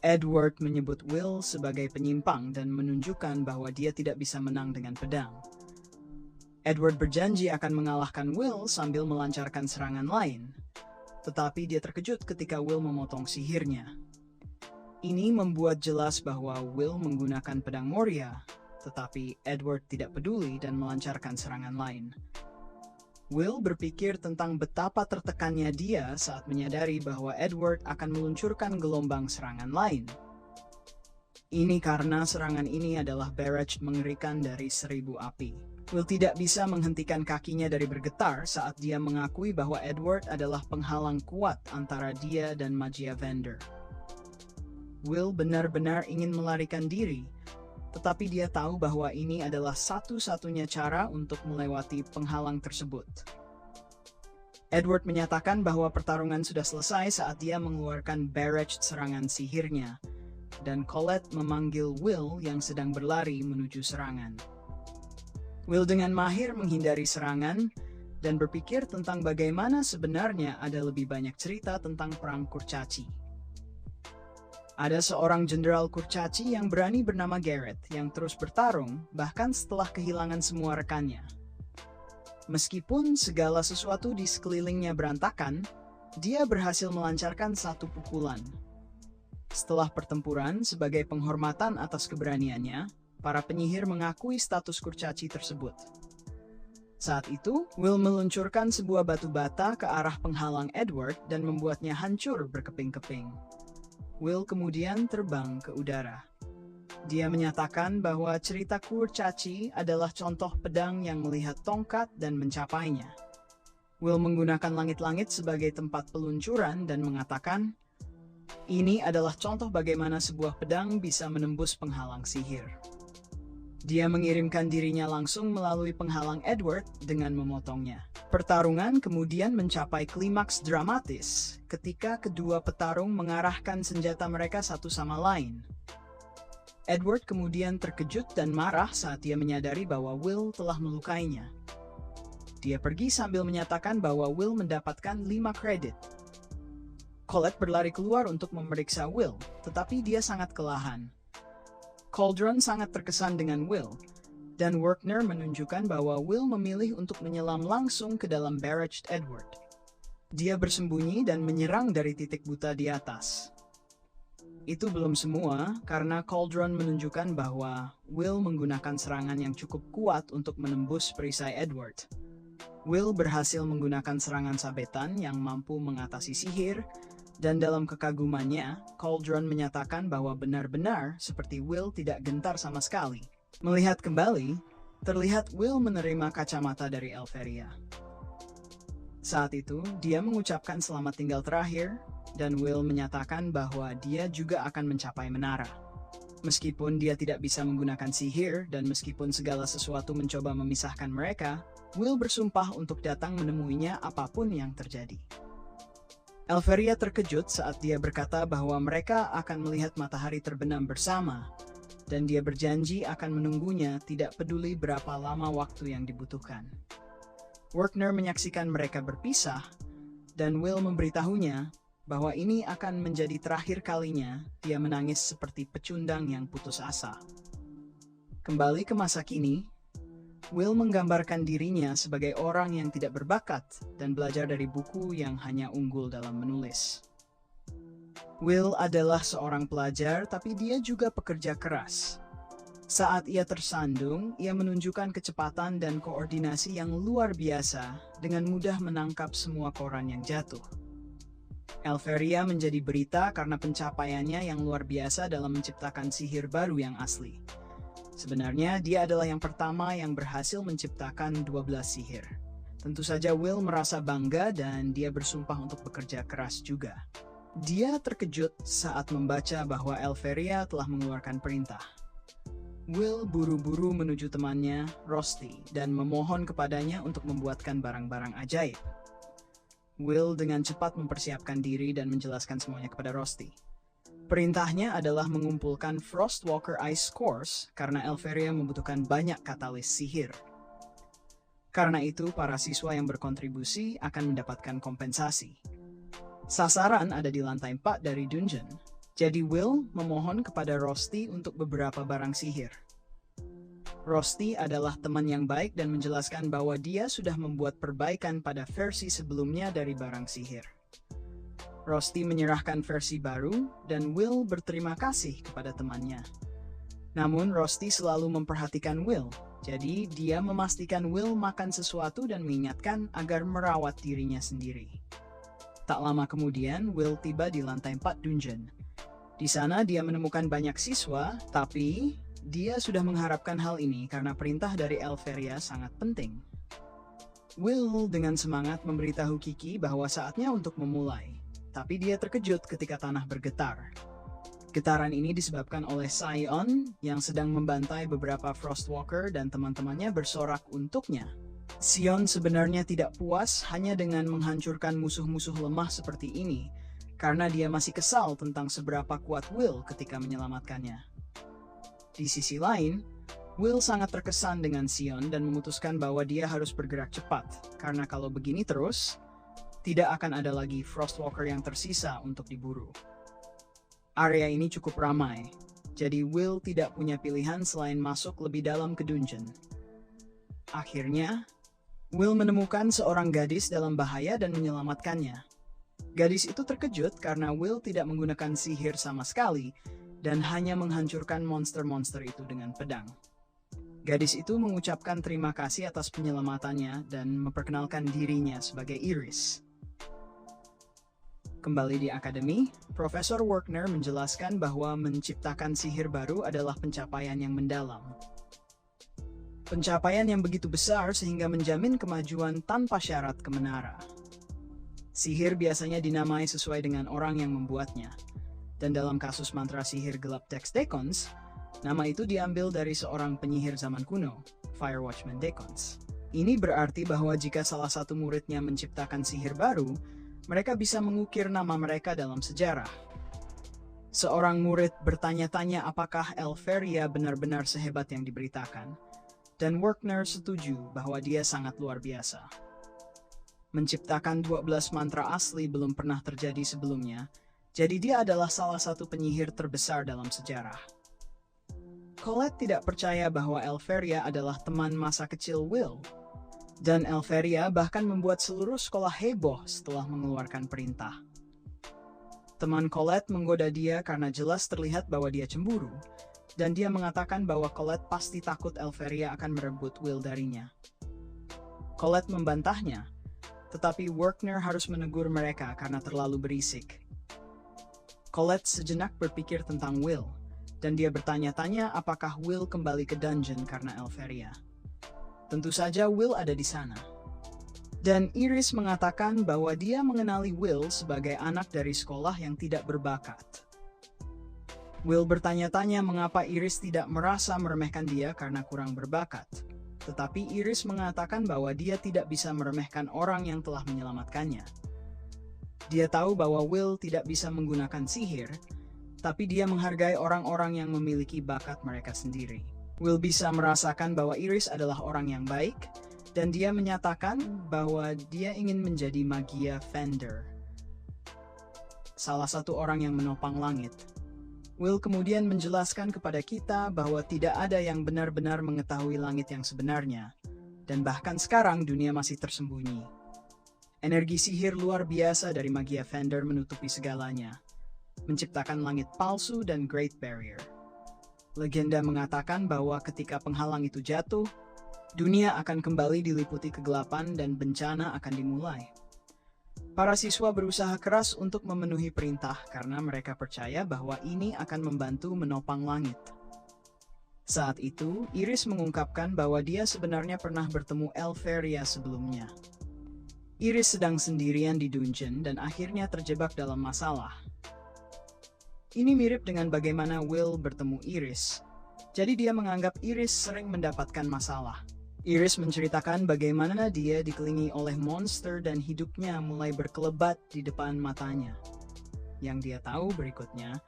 Edward menyebut Will sebagai penyimpang dan menunjukkan bahwa dia tidak bisa menang dengan pedang. Edward berjanji akan mengalahkan Will sambil melancarkan serangan lain, tetapi dia terkejut ketika Will memotong sihirnya. Ini membuat jelas bahwa Will menggunakan pedang Moria, tetapi Edward tidak peduli dan melancarkan serangan lain. Will berpikir tentang betapa tertekannya dia saat menyadari bahwa Edward akan meluncurkan gelombang serangan lain. Ini karena serangan ini adalah barrage mengerikan dari 1000 api. Will tidak bisa menghentikan kakinya dari bergetar saat dia mengakui bahwa Edward adalah penghalang kuat antara dia dan Magia Vendor. Will benar-benar ingin melarikan diri, tetapi dia tahu bahwa ini adalah satu-satunya cara untuk melewati penghalang tersebut. Edward menyatakan bahwa pertarungan sudah selesai saat dia mengeluarkan barrage serangan sihirnya, dan Colette memanggil Will yang sedang berlari menuju serangan. Will dengan mahir menghindari serangan dan berpikir tentang bagaimana sebenarnya ada lebih banyak cerita tentang perang kurcaci. Ada seorang jenderal kurcaci yang berani bernama Garrett yang terus bertarung bahkan setelah kehilangan semua rekannya. Meskipun segala sesuatu di sekelilingnya berantakan, dia berhasil melancarkan satu pukulan. Setelah pertempuran sebagai penghormatan atas keberaniannya, para penyihir mengakui status kurcaci tersebut. Saat itu, Will meluncurkan sebuah batu bata ke arah penghalang Edward dan membuatnya hancur berkeping-keping. Will kemudian terbang ke udara. Dia menyatakan bahwa cerita kurcaci adalah contoh pedang yang melihat tongkat dan mencapainya. Will menggunakan langit-langit sebagai tempat peluncuran dan mengatakan, ini adalah contoh bagaimana sebuah pedang bisa menembus penghalang sihir. Dia mengirimkan dirinya langsung melalui penghalang Edward dengan memotongnya. Pertarungan kemudian mencapai klimaks dramatis ketika kedua petarung mengarahkan senjata mereka satu sama lain. Edward kemudian terkejut dan marah saat dia menyadari bahwa Will telah melukainya. Dia pergi sambil menyatakan bahwa Will mendapatkan 5 kredit. Colette berlari keluar untuk memeriksa Will, tetapi dia sangat kelelahan. Cauldron sangat terkesan dengan Will, dan Werkner menunjukkan bahwa Will memilih untuk menyelam langsung ke dalam barrage Edward. Dia bersembunyi dan menyerang dari titik buta di atas. Itu belum semua, karena Cauldron menunjukkan bahwa Will menggunakan serangan yang cukup kuat untuk menembus perisai Edward. Will berhasil menggunakan serangan sabetan yang mampu mengatasi sihir, dan dalam kekagumannya, Cauldron menyatakan bahwa benar-benar seperti Will tidak gentar sama sekali. Melihat kembali, terlihat Will menerima kacamata dari Elveria. Saat itu, dia mengucapkan selamat tinggal terakhir, dan Will menyatakan bahwa dia juga akan mencapai menara. Meskipun dia tidak bisa menggunakan sihir, dan meskipun segala sesuatu mencoba memisahkan mereka, Will bersumpah untuk datang menemuinya apapun yang terjadi. Elveria terkejut saat dia berkata bahwa mereka akan melihat matahari terbenam bersama, dan dia berjanji akan menunggunya tidak peduli berapa lama waktu yang dibutuhkan. Werkner menyaksikan mereka berpisah, dan Will memberitahunya bahwa ini akan menjadi terakhir kalinya dia menangis seperti pecundang yang putus asa. Kembali ke masa kini, Will menggambarkan dirinya sebagai orang yang tidak berbakat dan belajar dari buku yang hanya unggul dalam menulis. Will adalah seorang pelajar, tapi dia juga pekerja keras. Saat ia tersandung, ia menunjukkan kecepatan dan koordinasi yang luar biasa dengan mudah menangkap semua koran yang jatuh. Elveria menjadi berita karena pencapaiannya yang luar biasa dalam menciptakan sihir baru yang asli. Sebenarnya, dia adalah yang pertama yang berhasil menciptakan 12 sihir. Tentu saja Will merasa bangga dan dia bersumpah untuk bekerja keras juga. Dia terkejut saat membaca bahwa Elveria telah mengeluarkan perintah. Will buru-buru menuju temannya, Rusty, dan memohon kepadanya untuk membuatkan barang-barang ajaib. Will dengan cepat mempersiapkan diri dan menjelaskan semuanya kepada Rusty. Perintahnya adalah mengumpulkan Frostwalker Ice Cores karena Elveria membutuhkan banyak katalis sihir. Karena itu, para siswa yang berkontribusi akan mendapatkan kompensasi. Sasaran ada di lantai 4 dari dungeon, Jadi Will memohon kepada Rusty untuk beberapa barang sihir. Rusty adalah teman yang baik dan menjelaskan bahwa dia sudah membuat perbaikan pada versi sebelumnya dari barang sihir. Rusty menyerahkan versi baru dan Will berterima kasih kepada temannya. Namun Rusty selalu memperhatikan Will, jadi dia memastikan Will makan sesuatu dan mengingatkan agar merawat dirinya sendiri. Tak lama kemudian, Will tiba di lantai 4 dungeon. Di sana dia menemukan banyak siswa, tapi dia sudah mengharapkan hal ini karena perintah dari Elferia sangat penting. Will dengan semangat memberitahu Kiki bahwa saatnya untuk memulai, tapi dia terkejut ketika tanah bergetar. Getaran ini disebabkan oleh Sion yang sedang membantai beberapa Frostwalker dan teman-temannya bersorak untuknya. Sion sebenarnya tidak puas hanya dengan menghancurkan musuh-musuh lemah seperti ini, karena dia masih kesal tentang seberapa kuat Will ketika menyelamatkannya. Di sisi lain, Will sangat terkesan dengan Sion dan memutuskan bahwa dia harus bergerak cepat, karena kalau begini terus, tidak akan ada lagi Frostwalker yang tersisa untuk diburu. Area ini cukup ramai, jadi Will tidak punya pilihan selain masuk lebih dalam ke dungeon. Akhirnya, Will menemukan seorang gadis dalam bahaya dan menyelamatkannya. Gadis itu terkejut karena Will tidak menggunakan sihir sama sekali dan hanya menghancurkan monster-monster itu dengan pedang. Gadis itu mengucapkan terima kasih atas penyelamatannya dan memperkenalkan dirinya sebagai Iris. Kembali di akademi, Profesor Werkner menjelaskan bahwa menciptakan sihir baru adalah pencapaian yang mendalam. Pencapaian yang begitu besar sehingga menjamin kemajuan tanpa syarat ke menara. Sihir biasanya dinamai sesuai dengan orang yang membuatnya. Dan dalam kasus mantra sihir gelap Dex Dekons, nama itu diambil dari seorang penyihir zaman kuno, Fire Watchman Dekons. Ini berarti bahwa jika salah satu muridnya menciptakan sihir baru, mereka bisa mengukir nama mereka dalam sejarah. Seorang murid bertanya-tanya apakah Elferia benar-benar sehebat yang diberitakan, dan Werkner setuju bahwa dia sangat luar biasa. Menciptakan 12 mantra asli belum pernah terjadi sebelumnya, jadi dia adalah salah satu penyihir terbesar dalam sejarah. Colette tidak percaya bahwa Elferia adalah teman masa kecil Will, dan Elferia bahkan membuat seluruh sekolah heboh setelah mengeluarkan perintah. Teman Colette menggoda dia karena jelas terlihat bahwa dia cemburu, dan dia mengatakan bahwa Colette pasti takut Elferia akan merebut Will darinya. Colette membantahnya, tetapi Werkner harus menegur mereka karena terlalu berisik. Colette sejenak berpikir tentang Will, dan dia bertanya-tanya apakah Will kembali ke dungeon karena Elferia. Tentu saja Will ada di sana. Dan Iris mengatakan bahwa dia mengenali Will sebagai anak dari sekolah yang tidak berbakat. Will bertanya-tanya mengapa Iris tidak merasa meremehkan dia karena kurang berbakat. Tetapi Iris mengatakan bahwa dia tidak bisa meremehkan orang yang telah menyelamatkannya. Dia tahu bahwa Will tidak bisa menggunakan sihir, tapi dia menghargai orang-orang yang memiliki bakat mereka sendiri. Will bisa merasakan bahwa Iris adalah orang yang baik, dan dia menyatakan bahwa dia ingin menjadi Magia Fender, salah satu orang yang menopang langit. Will kemudian menjelaskan kepada kita bahwa tidak ada yang benar-benar mengetahui langit yang sebenarnya, dan bahkan sekarang dunia masih tersembunyi. Energi sihir luar biasa dari Magia Fender menutupi segalanya, menciptakan langit palsu dan Great Barrier. Legenda mengatakan bahwa ketika penghalang itu jatuh, dunia akan kembali diliputi kegelapan dan bencana akan dimulai. Para siswa berusaha keras untuk memenuhi perintah karena mereka percaya bahwa ini akan membantu menopang langit. Saat itu, Iris mengungkapkan bahwa dia sebenarnya pernah bertemu Elferia sebelumnya. Iris sedang sendirian di dungeon dan akhirnya terjebak dalam masalah. Ini mirip dengan bagaimana Will bertemu Iris, jadi dia menganggap Iris sering mendapatkan masalah. Iris menceritakan bagaimana dia dikelilingi oleh monster dan hidupnya mulai berkelebat di depan matanya. Yang dia tahu berikutnya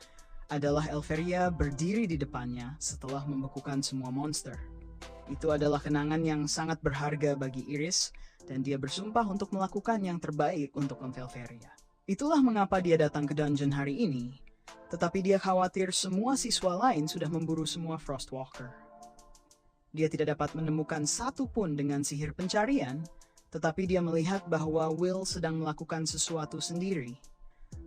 adalah Elferia berdiri di depannya setelah membekukan semua monster. Itu adalah kenangan yang sangat berharga bagi Iris, dan dia bersumpah untuk melakukan yang terbaik untuk Elferia. Itulah mengapa dia datang ke dungeon hari ini, Tetapi dia khawatir semua siswa lain sudah memburu semua Frostwalker. Dia tidak dapat menemukan satu pun dengan sihir pencarian, tetapi dia melihat bahwa Will sedang melakukan sesuatu sendiri.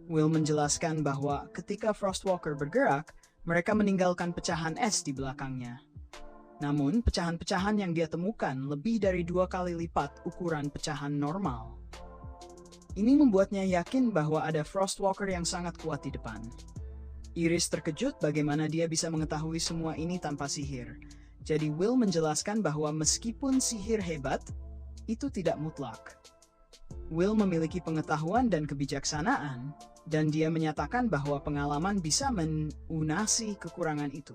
Will menjelaskan bahwa ketika Frostwalker bergerak, mereka meninggalkan pecahan es di belakangnya. Namun, pecahan-pecahan yang dia temukan lebih dari 2 kali lipat ukuran pecahan normal. Ini membuatnya yakin bahwa ada Frostwalker yang sangat kuat di depan. Iris terkejut bagaimana dia bisa mengetahui semua ini tanpa sihir. Jadi Will menjelaskan bahwa meskipun sihir hebat, itu tidak mutlak. Will memiliki pengetahuan dan kebijaksanaan, dan dia menyatakan bahwa pengalaman bisa melunasi kekurangan itu.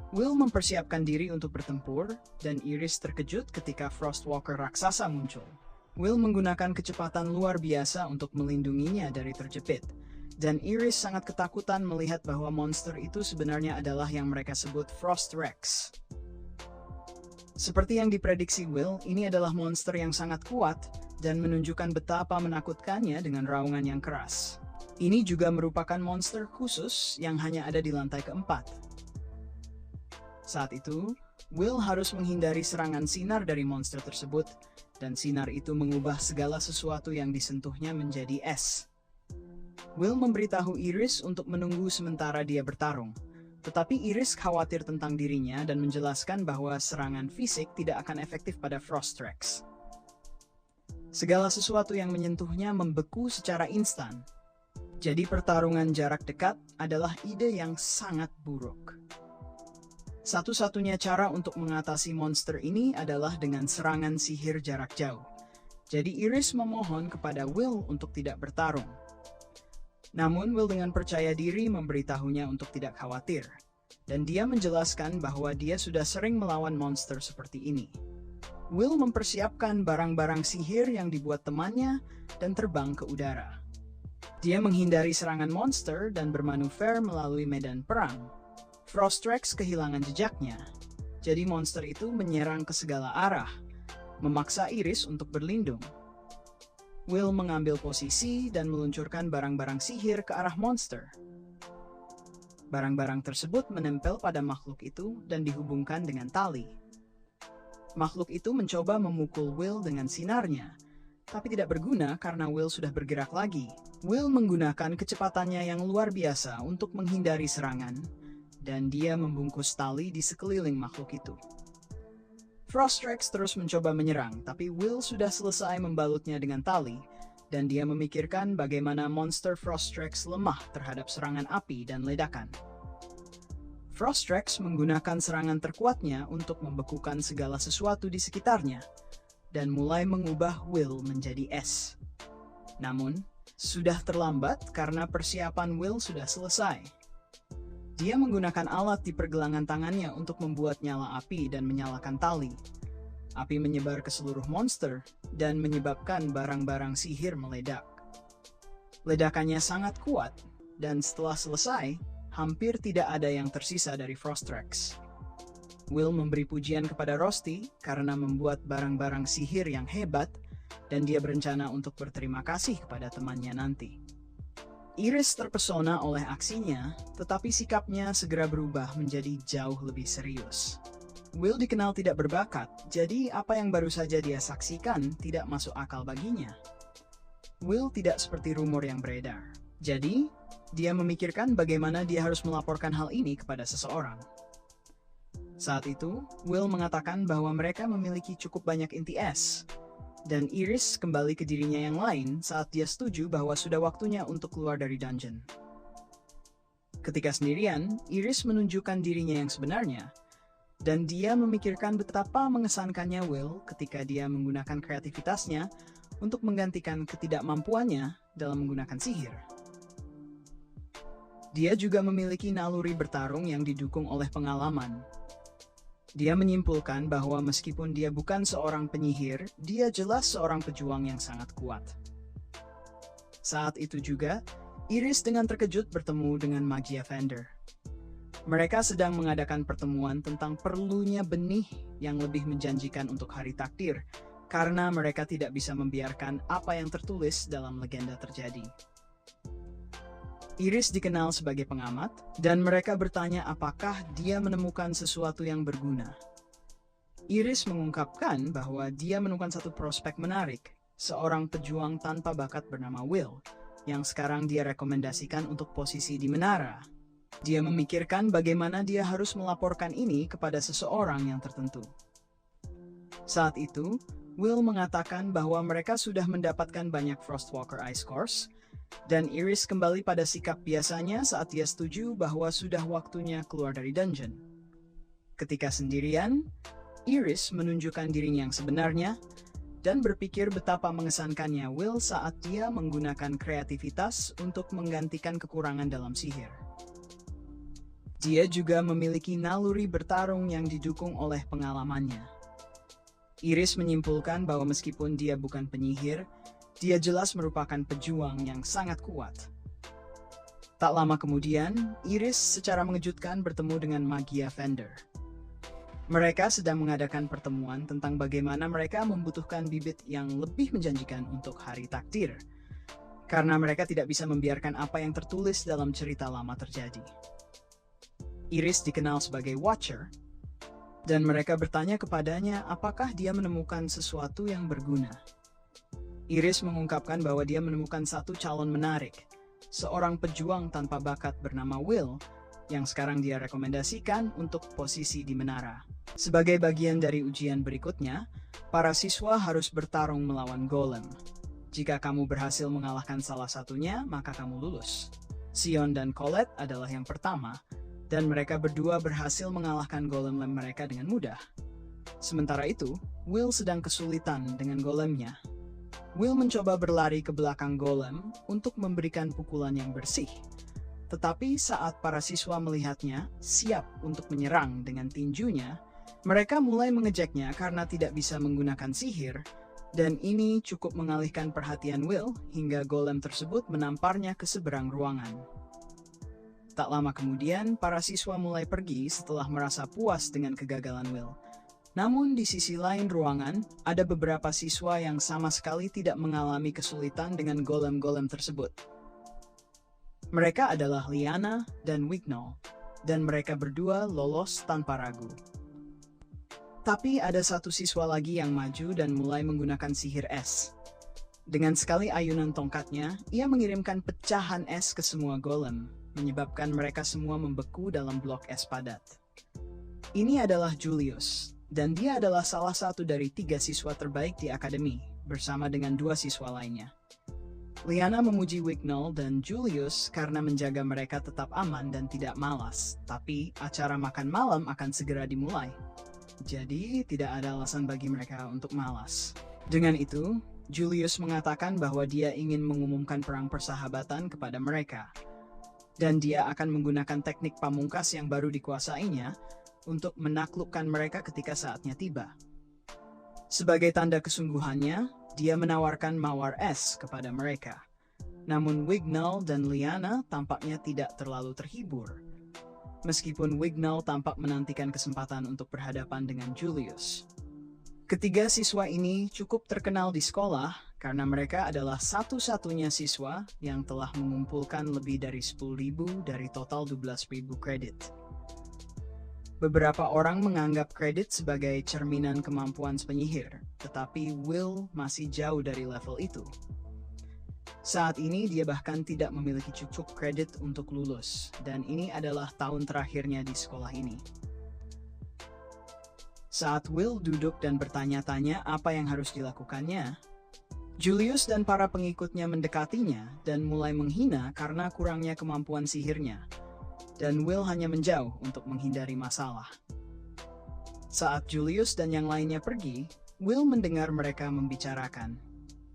Will mempersiapkan diri untuk bertempur, dan Iris terkejut ketika Frostwalker raksasa muncul. Will menggunakan kecepatan luar biasa untuk melindunginya dari terjepit, dan Iris sangat ketakutan melihat bahwa monster itu sebenarnya adalah yang mereka sebut Frost Rex. Seperti yang diprediksi Will, ini adalah monster yang sangat kuat dan menunjukkan betapa menakutkannya dengan raungan yang keras. Ini juga merupakan monster khusus yang hanya ada di lantai keempat. Saat itu, Will harus menghindari serangan sinar dari monster tersebut, dan sinar itu mengubah segala sesuatu yang disentuhnya menjadi es. Will memberitahu Iris untuk menunggu sementara dia bertarung, tetapi Iris khawatir tentang dirinya dan menjelaskan bahwa serangan fisik tidak akan efektif pada Frost Rex. Segala sesuatu yang menyentuhnya membeku secara instan. Jadi pertarungan jarak dekat adalah ide yang sangat buruk. Satu-satunya cara untuk mengatasi monster ini adalah dengan serangan sihir jarak jauh. Jadi Iris memohon kepada Will untuk tidak bertarung. Namun Will dengan percaya diri memberitahunya untuk tidak khawatir, dan dia menjelaskan bahwa dia sudah sering melawan monster seperti ini. Will mempersiapkan barang-barang sihir yang dibuat temannya dan terbang ke udara. Dia menghindari serangan monster dan bermanuver melalui medan perang. Frost Rex kehilangan jejaknya, jadi monster itu menyerang ke segala arah, memaksa Iris untuk berlindung. Will mengambil posisi dan meluncurkan barang-barang sihir ke arah monster. Barang-barang tersebut menempel pada makhluk itu dan dihubungkan dengan tali. Makhluk itu mencoba memukul Will dengan sinarnya, tapi tidak berguna karena Will sudah bergerak lagi. Will menggunakan kecepatannya yang luar biasa untuk menghindari serangan, dan dia membungkus tali di sekeliling makhluk itu. Frost Rex terus mencoba menyerang, tapi Will sudah selesai membalutnya dengan tali, dan dia memikirkan bagaimana monster Frost Rex lemah terhadap serangan api dan ledakan. Frost Rex menggunakan serangan terkuatnya untuk membekukan segala sesuatu di sekitarnya, dan mulai mengubah Will menjadi es. Namun, sudah terlambat karena persiapan Will sudah selesai. Dia menggunakan alat di pergelangan tangannya untuk membuat nyala api dan menyalakan tali. Api menyebar ke seluruh monster dan menyebabkan barang-barang sihir meledak. Ledakannya sangat kuat, dan setelah selesai, hampir tidak ada yang tersisa dari Frost Rex. Will memberi pujian kepada Rosti karena membuat barang-barang sihir yang hebat, dan dia berencana untuk berterima kasih kepada temannya nanti. Iris terpesona oleh aksinya, tetapi sikapnya segera berubah menjadi jauh lebih serius. Will dikenal tidak berbakat, jadi apa yang baru saja dia saksikan tidak masuk akal baginya. Will tidak seperti rumor yang beredar. Jadi, dia memikirkan bagaimana dia harus melaporkan hal ini kepada seseorang. Saat itu, Will mengatakan bahwa mereka memiliki cukup banyak inti es, dan Iris kembali ke dirinya yang lain saat dia setuju bahwa sudah waktunya untuk keluar dari dungeon. Ketika sendirian, Iris menunjukkan dirinya yang sebenarnya, dan dia memikirkan betapa mengesankannya Will ketika dia menggunakan kreativitasnya untuk menggantikan ketidakmampuannya dalam menggunakan sihir. Dia juga memiliki naluri bertarung yang didukung oleh pengalaman. Dia menyimpulkan bahwa meskipun dia bukan seorang penyihir, dia jelas seorang pejuang yang sangat kuat. Saat itu juga, Iris dengan terkejut bertemu dengan Magia Vendor. Mereka sedang mengadakan pertemuan tentang perlunya benih yang lebih menjanjikan untuk hari takdir, karena mereka tidak bisa membiarkan apa yang tertulis dalam legenda terjadi. Iris dikenal sebagai pengamat, dan mereka bertanya apakah dia menemukan sesuatu yang berguna. Iris mengungkapkan bahwa dia menemukan satu prospek menarik, seorang pejuang tanpa bakat bernama Will, yang sekarang dia rekomendasikan untuk posisi di menara. Dia memikirkan bagaimana dia harus melaporkan ini kepada seseorang yang tertentu. Saat itu, Will mengatakan bahwa mereka sudah mendapatkan banyak Frostwalker Ice Cores, dan Iris kembali pada sikap biasanya saat dia setuju bahwa sudah waktunya keluar dari dungeon. Ketika sendirian, Iris menunjukkan dirinya yang sebenarnya, dan berpikir betapa mengesankannya Will saat dia menggunakan kreativitas untuk menggantikan kekurangan dalam sihir. Dia juga memiliki naluri bertarung yang didukung oleh pengalamannya. Iris menyimpulkan bahwa meskipun dia bukan penyihir, dia jelas merupakan pejuang yang sangat kuat. Tak lama kemudian, Iris secara mengejutkan bertemu dengan Magia Vendor. Mereka sedang mengadakan pertemuan tentang bagaimana mereka membutuhkan bibit yang lebih menjanjikan untuk hari takdir, karena mereka tidak bisa membiarkan apa yang tertulis dalam cerita lama terjadi. Iris dikenal sebagai Watcher, dan mereka bertanya kepadanya apakah dia menemukan sesuatu yang berguna. Iris mengungkapkan bahwa dia menemukan satu calon menarik, seorang pejuang tanpa bakat bernama Will, yang sekarang dia rekomendasikan untuk posisi di menara. Sebagai bagian dari ujian berikutnya, para siswa harus bertarung melawan golem. Jika kamu berhasil mengalahkan salah satunya, maka kamu lulus. Sion dan Colette adalah yang pertama, dan mereka berdua berhasil mengalahkan golem mereka dengan mudah. Sementara itu, Will sedang kesulitan dengan golemnya. Will mencoba berlari ke belakang golem untuk memberikan pukulan yang bersih. Tetapi saat para siswa melihatnya siap untuk menyerang dengan tinjunya, mereka mulai mengejeknya karena tidak bisa menggunakan sihir, dan ini cukup mengalihkan perhatian Will hingga golem tersebut menamparnya ke seberang ruangan. Tak lama kemudian, para siswa mulai pergi setelah merasa puas dengan kegagalan Will. Namun di sisi lain ruangan, ada beberapa siswa yang sama sekali tidak mengalami kesulitan dengan golem-golem tersebut. Mereka adalah Liana dan Wignall, dan mereka berdua lolos tanpa ragu. Tapi ada satu siswa lagi yang maju dan mulai menggunakan sihir es. Dengan sekali ayunan tongkatnya, ia mengirimkan pecahan es ke semua golem, menyebabkan mereka semua membeku dalam blok es padat. Ini adalah Julius, dan dia adalah salah satu dari 3 siswa terbaik di akademi, bersama dengan 2 siswa lainnya. Liana memuji Wignall dan Julius karena menjaga mereka tetap aman dan tidak malas, tapi acara makan malam akan segera dimulai. Jadi, tidak ada alasan bagi mereka untuk malas. Dengan itu, Julius mengatakan bahwa dia ingin mengumumkan perang persahabatan kepada mereka, dan dia akan menggunakan teknik pamungkas yang baru dikuasainya untuk menaklukkan mereka ketika saatnya tiba. Sebagai tanda kesungguhannya, dia menawarkan mawar es kepada mereka. Namun Wignall dan Liana tampaknya tidak terlalu terhibur, meskipun Wignall tampak menantikan kesempatan untuk berhadapan dengan Julius. Ketiga siswa ini cukup terkenal di sekolah karena mereka adalah satu-satunya siswa yang telah mengumpulkan lebih dari 10.000 dari total 12.000 kredit. Beberapa orang menganggap kredit sebagai cerminan kemampuan penyihir, tetapi Will masih jauh dari level itu. Saat ini dia bahkan tidak memiliki cukup kredit untuk lulus, dan ini adalah tahun terakhirnya di sekolah ini. Saat Will duduk dan bertanya-tanya apa yang harus dilakukannya, Julius dan para pengikutnya mendekatinya dan mulai menghina karena kurangnya kemampuan sihirnya. Dan Will hanya menjauh untuk menghindari masalah. Saat Julius dan yang lainnya pergi, Will mendengar mereka membicarakan.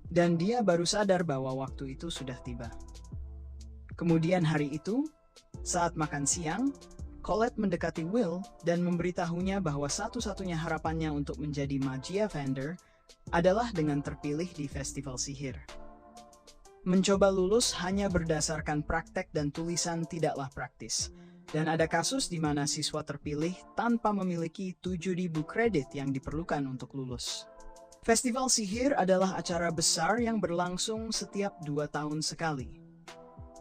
Dan dia baru sadar bahwa waktu itu sudah tiba. Kemudian hari itu, saat makan siang, Colette mendekati Will dan memberitahunya bahwa satu-satunya harapannya untuk menjadi Magia Vendor adalah dengan terpilih di festival sihir. Mencoba lulus hanya berdasarkan praktek dan tulisan tidaklah praktis, dan ada kasus di mana siswa terpilih tanpa memiliki 7.000 kredit yang diperlukan untuk lulus. Festival sihir adalah acara besar yang berlangsung setiap 2 tahun sekali.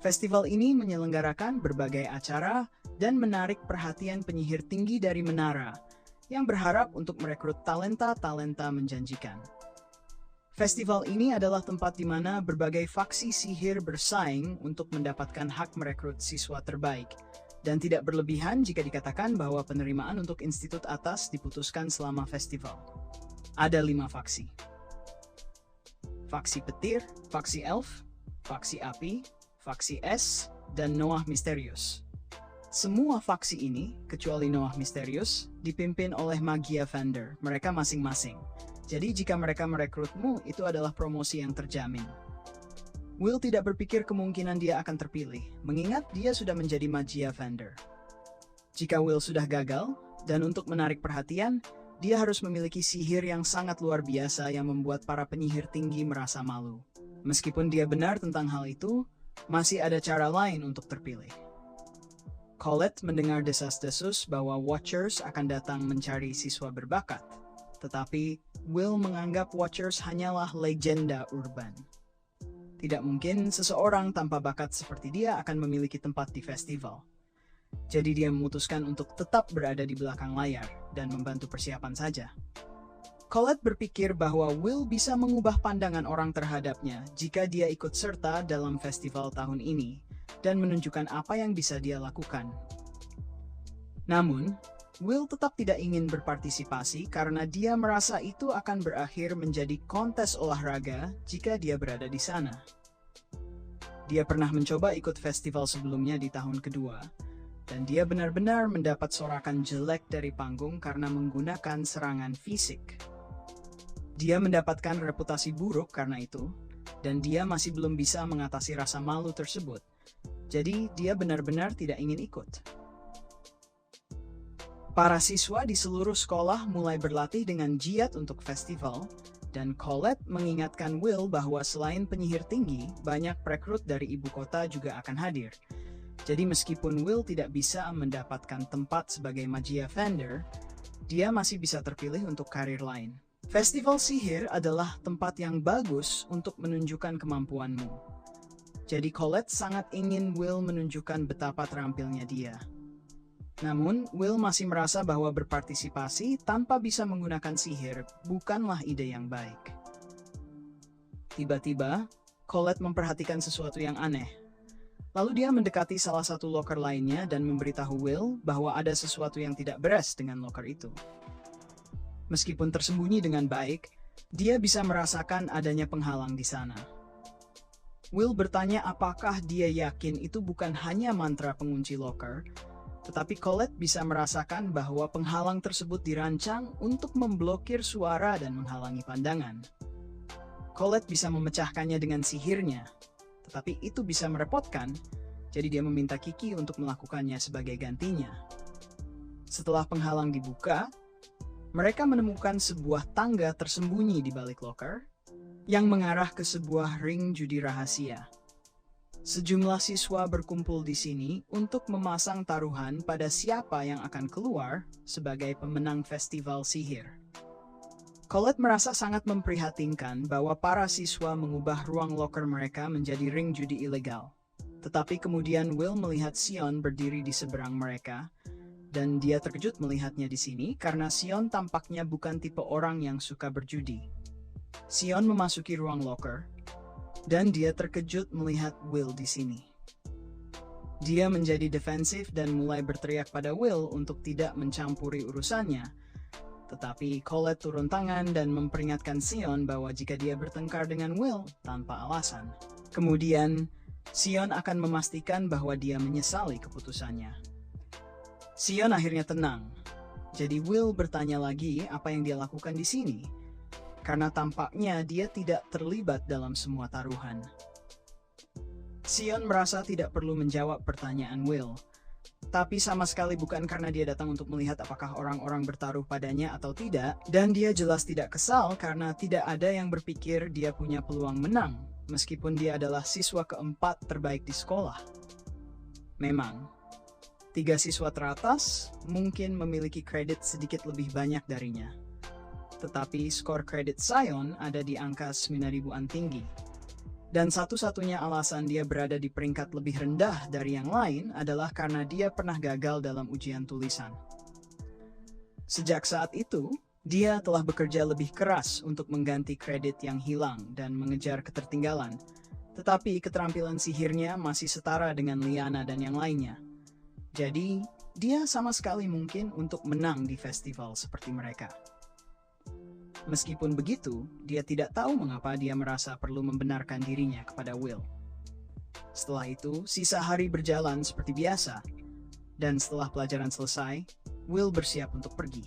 Festival ini menyelenggarakan berbagai acara dan menarik perhatian penyihir tinggi dari menara yang berharap untuk merekrut talenta-talenta menjanjikan. Festival ini adalah tempat di mana berbagai faksi sihir bersaing untuk mendapatkan hak merekrut siswa terbaik, dan tidak berlebihan jika dikatakan bahwa penerimaan untuk institut atas diputuskan selama festival. Ada 5 faksi. Faksi petir, faksi elf, faksi api, faksi es, dan Noah Misterius. Semua faksi ini, kecuali Noah Misterius, dipimpin oleh Magia Vendor, mereka masing-masing. Jadi jika mereka merekrutmu, itu adalah promosi yang terjamin. Will tidak berpikir kemungkinan dia akan terpilih, mengingat dia sudah menjadi Magia Vendor. Jika Will sudah gagal, dan untuk menarik perhatian, dia harus memiliki sihir yang sangat luar biasa yang membuat para penyihir tinggi merasa malu. Meskipun dia benar tentang hal itu, masih ada cara lain untuk terpilih. Colette mendengar desas-desus bahwa Watchers akan datang mencari siswa berbakat, tetapi Will menganggap Watchers hanyalah legenda urban. Tidak mungkin seseorang tanpa bakat seperti dia akan memiliki tempat di festival. Jadi dia memutuskan untuk tetap berada di belakang layar dan membantu persiapan saja. Colette berpikir bahwa Will bisa mengubah pandangan orang terhadapnya jika dia ikut serta dalam festival tahun ini dan menunjukkan apa yang bisa dia lakukan. Namun, Will tetap tidak ingin berpartisipasi karena dia merasa itu akan berakhir menjadi kontes olahraga jika dia berada di sana. Dia pernah mencoba ikut festival sebelumnya di tahun kedua, dan dia benar-benar mendapat sorakan jelek dari panggung karena menggunakan serangan fisik. Dia mendapatkan reputasi buruk karena itu, dan dia masih belum bisa mengatasi rasa malu tersebut. Jadi, dia benar-benar tidak ingin ikut. Para siswa di seluruh sekolah mulai berlatih dengan giat untuk festival, dan Colette mengingatkan Will bahwa selain penyihir tinggi, banyak perekrut dari ibu kota juga akan hadir. Jadi meskipun Will tidak bisa mendapatkan tempat sebagai Magia Vendor, dia masih bisa terpilih untuk karir lain. Festival sihir adalah tempat yang bagus untuk menunjukkan kemampuanmu. Jadi Colette sangat ingin Will menunjukkan betapa terampilnya dia. Namun, Will masih merasa bahwa berpartisipasi tanpa bisa menggunakan sihir bukanlah ide yang baik. Tiba-tiba, Colette memperhatikan sesuatu yang aneh. Lalu dia mendekati salah satu loker lainnya dan memberitahu Will bahwa ada sesuatu yang tidak beres dengan loker itu. Meskipun tersembunyi dengan baik, dia bisa merasakan adanya penghalang di sana. Will bertanya apakah dia yakin itu bukan hanya mantra pengunci loker, tetapi Colette bisa merasakan bahwa penghalang tersebut dirancang untuk memblokir suara dan menghalangi pandangan. Colette bisa memecahkannya dengan sihirnya, tetapi itu bisa merepotkan, jadi dia meminta Kiki untuk melakukannya sebagai gantinya. Setelah penghalang dibuka, mereka menemukan sebuah tangga tersembunyi di balik loker yang mengarah ke sebuah ring judi rahasia. Sejumlah siswa berkumpul di sini untuk memasang taruhan pada siapa yang akan keluar sebagai pemenang festival sihir. Colette merasa sangat memprihatinkan bahwa para siswa mengubah ruang loker mereka menjadi ring judi ilegal. Tetapi kemudian Will melihat Sion berdiri di seberang mereka, dan dia terkejut melihatnya di sini karena Sion tampaknya bukan tipe orang yang suka berjudi. Sion memasuki ruang loker, dan dia terkejut melihat Will di sini. Dia menjadi defensif dan mulai berteriak pada Will untuk tidak mencampuri urusannya. Tetapi Colette turun tangan dan memperingatkan Sion bahwa jika dia bertengkar dengan Will tanpa alasan, kemudian Sion akan memastikan bahwa dia menyesali keputusannya. Sion akhirnya tenang. Jadi Will bertanya lagi apa yang dia lakukan di sini, karena tampaknya dia tidak terlibat dalam semua taruhan. Sion merasa tidak perlu menjawab pertanyaan Will, tapi sama sekali bukan karena dia datang untuk melihat apakah orang-orang bertaruh padanya atau tidak, dan dia jelas tidak kesal karena tidak ada yang berpikir dia punya peluang menang, meskipun dia adalah siswa keempat terbaik di sekolah. Memang, 3 siswa teratas mungkin memiliki kredit sedikit lebih banyak darinya. Tetapi skor kredit Sion ada di angka 9.000-an tinggi. Dan satu-satunya alasan dia berada di peringkat lebih rendah dari yang lain adalah karena dia pernah gagal dalam ujian tulisan. Sejak saat itu, dia telah bekerja lebih keras untuk mengganti kredit yang hilang dan mengejar ketertinggalan, tetapi keterampilan sihirnya masih setara dengan Liana dan yang lainnya. Jadi, dia sama sekali mungkin untuk menang di festival seperti mereka. Meskipun begitu, dia tidak tahu mengapa dia merasa perlu membenarkan dirinya kepada Will. Setelah itu, sisa hari berjalan seperti biasa, dan setelah pelajaran selesai, Will bersiap untuk pergi.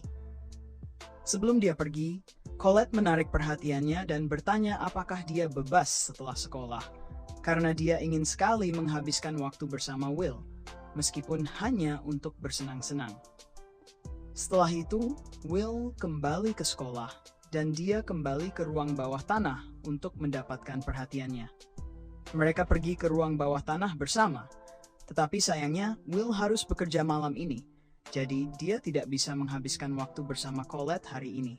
Sebelum dia pergi, Colette menarik perhatiannya dan bertanya apakah dia bebas setelah sekolah, karena dia ingin sekali menghabiskan waktu bersama Will, meskipun hanya untuk bersenang-senang. Setelah itu, Will kembali ke sekolah, dan dia kembali ke ruang bawah tanah untuk mendapatkan perhatiannya. Mereka pergi ke ruang bawah tanah bersama, tetapi sayangnya Will harus bekerja malam ini, jadi dia tidak bisa menghabiskan waktu bersama Colette hari ini.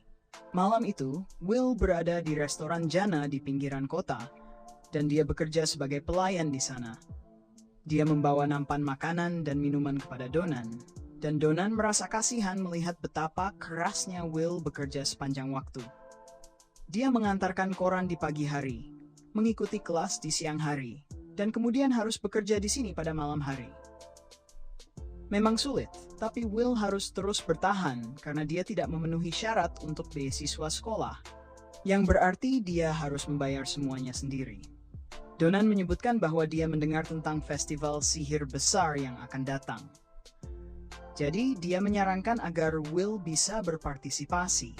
Malam itu, Will berada di restoran Jana di pinggiran kota, dan dia bekerja sebagai pelayan di sana. Dia membawa nampan makanan dan minuman kepada Donan, dan Donan merasa kasihan melihat betapa kerasnya Will bekerja sepanjang waktu. Dia mengantarkan koran di pagi hari, mengikuti kelas di siang hari, dan kemudian harus bekerja di sini pada malam hari. Memang sulit, tapi Will harus terus bertahan karena dia tidak memenuhi syarat untuk beasiswa sekolah, yang berarti dia harus membayar semuanya sendiri. Donan menyebutkan bahwa dia mendengar tentang festival sihir besar yang akan datang. Jadi, dia menyarankan agar Will bisa berpartisipasi.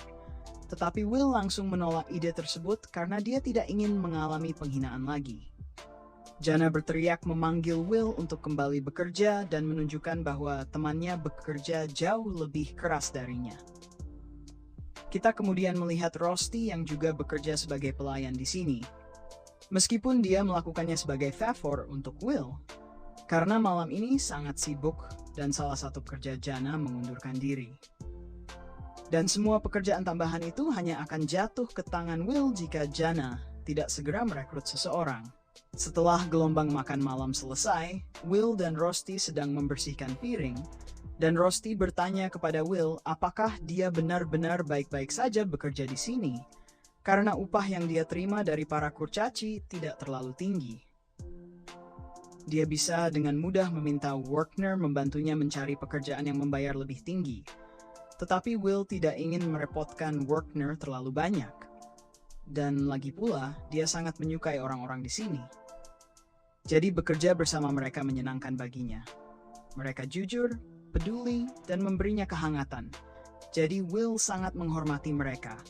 Tetapi Will langsung menolak ide tersebut karena dia tidak ingin mengalami penghinaan lagi. Jana berteriak memanggil Will untuk kembali bekerja dan menunjukkan bahwa temannya bekerja jauh lebih keras darinya. Kita kemudian melihat Rosti yang juga bekerja sebagai pelayan di sini. Meskipun dia melakukannya sebagai favor untuk Will, karena malam ini sangat sibuk dan salah satu pekerja Jana mengundurkan diri. Dan semua pekerjaan tambahan itu hanya akan jatuh ke tangan Will jika Jana tidak segera merekrut seseorang. Setelah gelombang makan malam selesai, Will dan Rosti sedang membersihkan piring, dan Rosti bertanya kepada Will apakah dia benar-benar baik-baik saja bekerja di sini, karena upah yang dia terima dari para kurcaci tidak terlalu tinggi. Dia bisa dengan mudah meminta Werner membantunya mencari pekerjaan yang membayar lebih tinggi, tetapi Will tidak ingin merepotkan Werner terlalu banyak. Dan lagi pula, dia sangat menyukai orang-orang di sini. Jadi bekerja bersama mereka menyenangkan baginya. Mereka jujur, peduli, dan memberinya kehangatan. Jadi Will sangat menghormati mereka.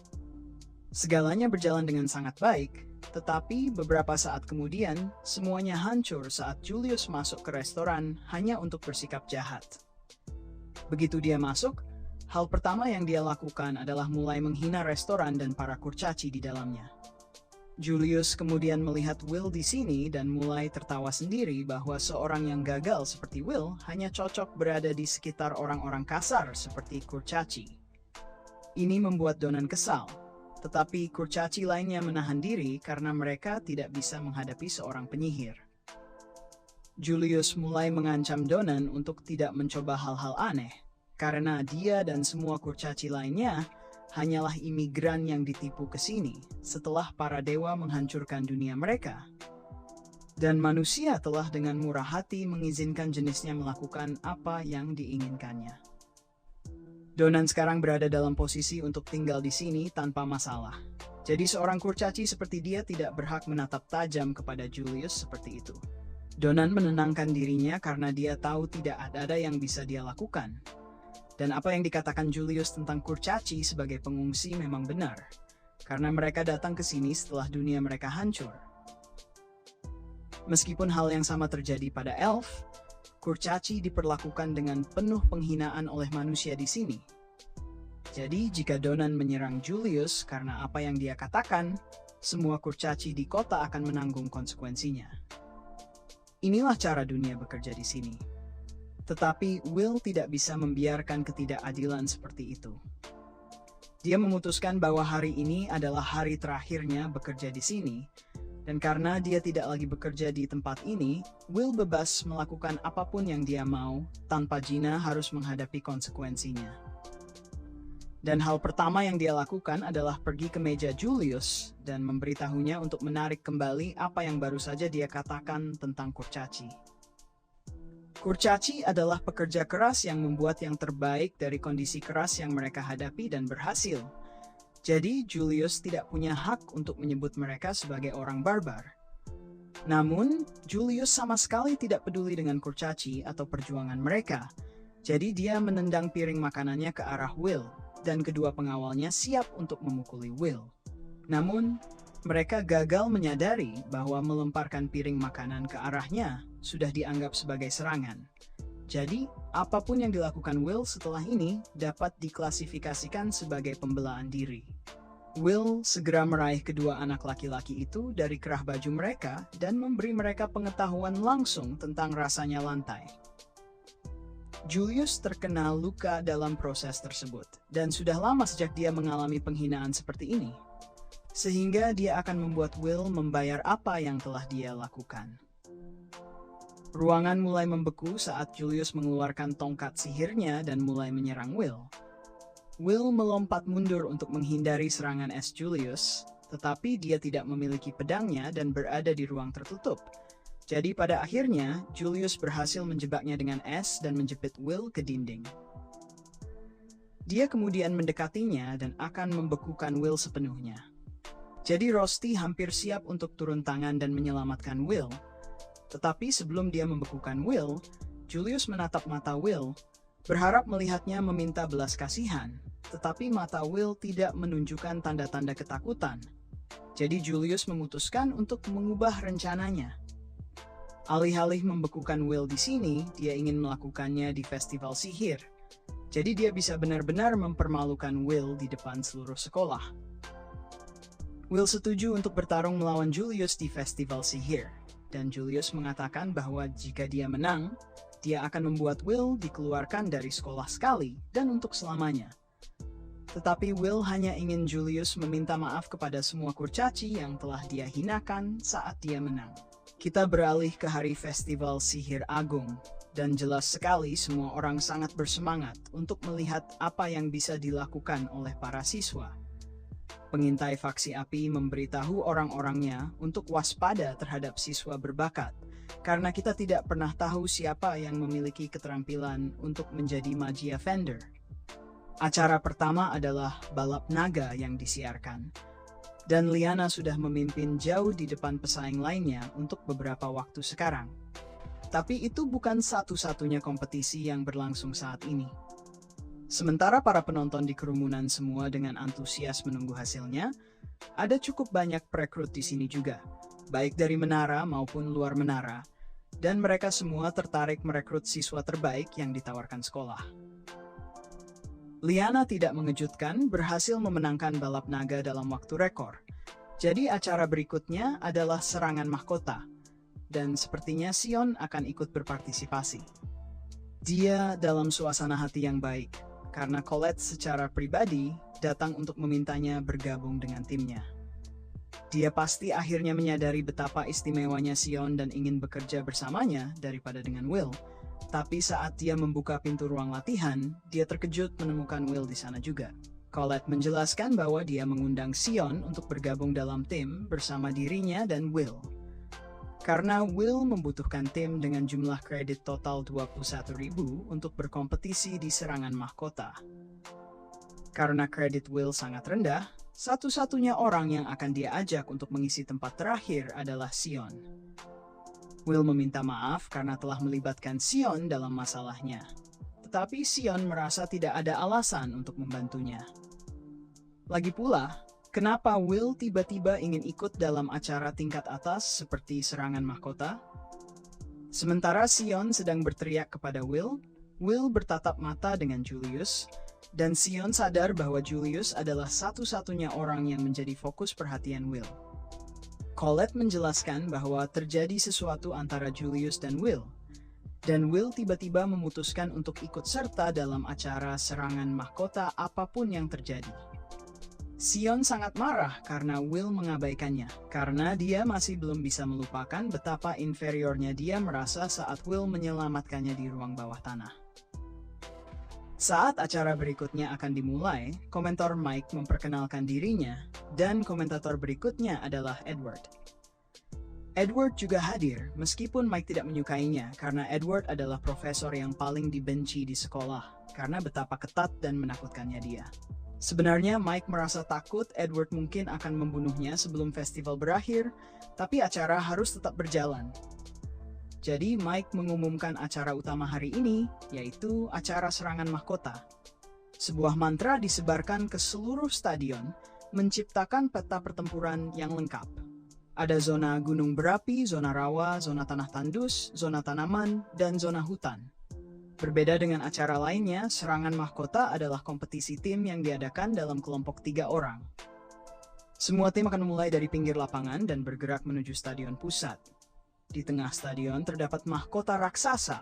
Segalanya berjalan dengan sangat baik, tetapi beberapa saat kemudian, semuanya hancur saat Julius masuk ke restoran hanya untuk bersikap jahat. Begitu dia masuk, hal pertama yang dia lakukan adalah mulai menghina restoran dan para kurcaci di dalamnya. Julius kemudian melihat Will di sini dan mulai tertawa sendiri bahwa seorang yang gagal seperti Will hanya cocok berada di sekitar orang-orang kasar seperti kurcaci. Ini membuat Donan kesal, tetapi kurcaci lainnya menahan diri karena mereka tidak bisa menghadapi seorang penyihir. Julius mulai mengancam Donan untuk tidak mencoba hal-hal aneh, karena dia dan semua kurcaci lainnya hanyalah imigran yang ditipu ke sini setelah para dewa menghancurkan dunia mereka. Dan manusia telah dengan murah hati mengizinkan jenisnya melakukan apa yang diinginkannya. Donan sekarang berada dalam posisi untuk tinggal di sini tanpa masalah. Jadi seorang kurcaci seperti dia tidak berhak menatap tajam kepada Julius seperti itu. Donan menenangkan dirinya karena dia tahu tidak ada yang bisa dia lakukan. Dan apa yang dikatakan Julius tentang kurcaci sebagai pengungsi memang benar, karena mereka datang ke sini setelah dunia mereka hancur. Meskipun hal yang sama terjadi pada elf, kurcaci diperlakukan dengan penuh penghinaan oleh manusia di sini. Jadi jika Donan menyerang Julius karena apa yang dia katakan, semua kurcaci di kota akan menanggung konsekuensinya. Inilah cara dunia bekerja di sini. Tetapi Will tidak bisa membiarkan ketidakadilan seperti itu. Dia memutuskan bahwa hari ini adalah hari terakhirnya bekerja di sini, Dan karena dia tidak lagi bekerja di tempat ini, Will bebas melakukan apapun yang dia mau tanpa Gina harus menghadapi konsekuensinya. Dan hal pertama yang dia lakukan adalah pergi ke meja Julius dan memberitahunya untuk menarik kembali apa yang baru saja dia katakan tentang kurcaci. Kurcaci adalah pekerja keras yang membuat yang terbaik dari kondisi keras yang mereka hadapi dan berhasil. Jadi Julius tidak punya hak untuk menyebut mereka sebagai orang barbar. Namun, Julius sama sekali tidak peduli dengan kurcaci atau perjuangan mereka. Jadi dia menendang piring makanannya ke arah Will, dan kedua pengawalnya siap untuk memukuli Will. Namun, mereka gagal menyadari bahwa melemparkan piring makanan ke arahnya sudah dianggap sebagai serangan. Jadi, apapun yang dilakukan Will setelah ini dapat diklasifikasikan sebagai pembelaan diri. Will segera meraih kedua anak laki-laki itu dari kerah baju mereka dan memberi mereka pengetahuan langsung tentang rasanya lantai. Julius terkena luka dalam proses tersebut, dan sudah lama sejak dia mengalami penghinaan seperti ini. Sehingga dia akan membuat Will membayar apa yang telah dia lakukan. Ruangan mulai membeku saat Julius mengeluarkan tongkat sihirnya dan mulai menyerang Will. Will melompat mundur untuk menghindari serangan es Julius, tetapi dia tidak memiliki pedangnya dan berada di ruang tertutup. Jadi pada akhirnya, Julius berhasil menjebaknya dengan es dan menjepit Will ke dinding. Dia kemudian mendekatinya dan akan membekukan Will sepenuhnya. Jadi Rusty hampir siap untuk turun tangan dan menyelamatkan Will. Tetapi sebelum dia membekukan Will, Julius menatap mata Will, berharap melihatnya meminta belas kasihan, tetapi mata Will tidak menunjukkan tanda-tanda ketakutan. Jadi Julius memutuskan untuk mengubah rencananya. Alih-alih membekukan Will di sini, dia ingin melakukannya di festival sihir. Jadi dia bisa benar-benar mempermalukan Will di depan seluruh sekolah. Will setuju untuk bertarung melawan Julius di festival sihir. Dan Julius mengatakan bahwa jika dia menang, dia akan membuat Will dikeluarkan dari sekolah sekali dan untuk selamanya. Tetapi Will hanya ingin Julius meminta maaf kepada semua kurcaci yang telah dia hinakan saat dia menang. Kita beralih ke hari festival sihir agung, dan jelas sekali semua orang sangat bersemangat untuk melihat apa yang bisa dilakukan oleh para siswa. Pengintai faksi api memberitahu orang-orangnya untuk waspada terhadap siswa berbakat, karena kita tidak pernah tahu siapa yang memiliki keterampilan untuk menjadi Magia Vendor. Acara pertama adalah balap naga yang disiarkan, dan Liana sudah memimpin jauh di depan pesaing lainnya untuk beberapa waktu sekarang. Tapi itu bukan satu-satunya kompetisi yang berlangsung saat ini. Sementara para penonton di kerumunan semua dengan antusias menunggu hasilnya, ada cukup banyak perekrut di sini juga, baik dari menara maupun luar menara, dan mereka semua tertarik merekrut siswa terbaik yang ditawarkan sekolah. Liana tidak mengejutkan berhasil memenangkan balap naga dalam waktu rekor. Jadi acara berikutnya adalah serangan mahkota, dan sepertinya Sion akan ikut berpartisipasi. Dia dalam suasana hati yang baik, karena Colette secara pribadi datang untuk memintanya bergabung dengan timnya. Dia pasti akhirnya menyadari betapa istimewanya Sion dan ingin bekerja bersamanya daripada dengan Will. Tapi saat dia membuka pintu ruang latihan, dia terkejut menemukan Will di sana juga. Colette menjelaskan bahwa dia mengundang Sion untuk bergabung dalam tim bersama dirinya dan Will. Karena Will membutuhkan tim dengan jumlah kredit total 21.000 untuk berkompetisi di serangan mahkota. Karena kredit Will sangat rendah, satu-satunya orang yang akan dia ajak untuk mengisi tempat terakhir adalah Sion. Will meminta maaf karena telah melibatkan Sion dalam masalahnya. Tetapi Sion merasa tidak ada alasan untuk membantunya. Lagi pula, kenapa Will tiba-tiba ingin ikut dalam acara tingkat atas seperti serangan mahkota? Sementara Sion sedang berteriak kepada Will bertatap mata dengan Julius, dan Sion sadar bahwa Julius adalah satu-satunya orang yang menjadi fokus perhatian Will. Colette menjelaskan bahwa terjadi sesuatu antara Julius dan Will tiba-tiba memutuskan untuk ikut serta dalam acara serangan mahkota apapun yang terjadi. Sion sangat marah karena Will mengabaikannya, karena dia masih belum bisa melupakan betapa inferiornya dia merasa saat Will menyelamatkannya di ruang bawah tanah. Saat acara berikutnya akan dimulai, komentator Mike memperkenalkan dirinya, dan komentator berikutnya adalah Edward. Edward juga hadir, meskipun Mike tidak menyukainya, karena Edward adalah profesor yang paling dibenci di sekolah, karena betapa ketat dan menakutkannya dia. Sebenarnya Mike merasa takut Edward mungkin akan membunuhnya sebelum festival berakhir, tapi acara harus tetap berjalan. Jadi Mike mengumumkan acara utama hari ini, yaitu acara serangan mahkota. Sebuah mantra disebarkan ke seluruh stadion, menciptakan peta pertempuran yang lengkap. Ada zona gunung berapi, zona rawa, zona tanah tandus, zona tanaman, dan zona hutan. Berbeda dengan acara lainnya, serangan mahkota adalah kompetisi tim yang diadakan dalam kelompok 3 orang. Semua tim akan mulai dari pinggir lapangan dan bergerak menuju stadion pusat. Di tengah stadion terdapat mahkota raksasa,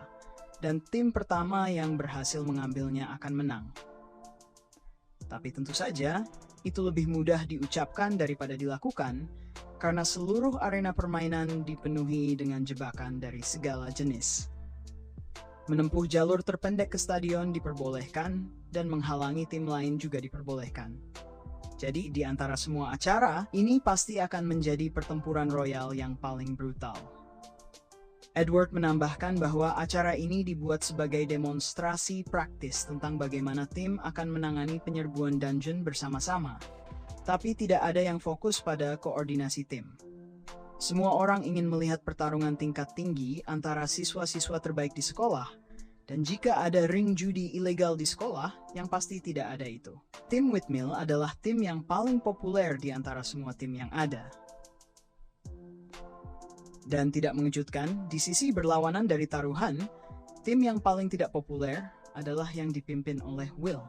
dan tim pertama yang berhasil mengambilnya akan menang. Tapi tentu saja, itu lebih mudah diucapkan daripada dilakukan, karena seluruh arena permainan dipenuhi dengan jebakan dari segala jenis. Menempuh jalur terpendek ke stadion diperbolehkan, dan menghalangi tim lain juga diperbolehkan. Jadi di antara semua acara, ini pasti akan menjadi pertempuran royal yang paling brutal. Edward menambahkan bahwa acara ini dibuat sebagai demonstrasi praktis tentang bagaimana tim akan menangani penyerbuan dungeon bersama-sama. Tapi tidak ada yang fokus pada koordinasi tim. Semua orang ingin melihat pertarungan tingkat tinggi antara siswa-siswa terbaik di sekolah, dan jika ada ring judi ilegal di sekolah, yang pasti tidak ada itu. Tim Windmill adalah tim yang paling populer di antara semua tim yang ada. Dan tidak mengejutkan, di sisi berlawanan dari taruhan, tim yang paling tidak populer adalah yang dipimpin oleh Will.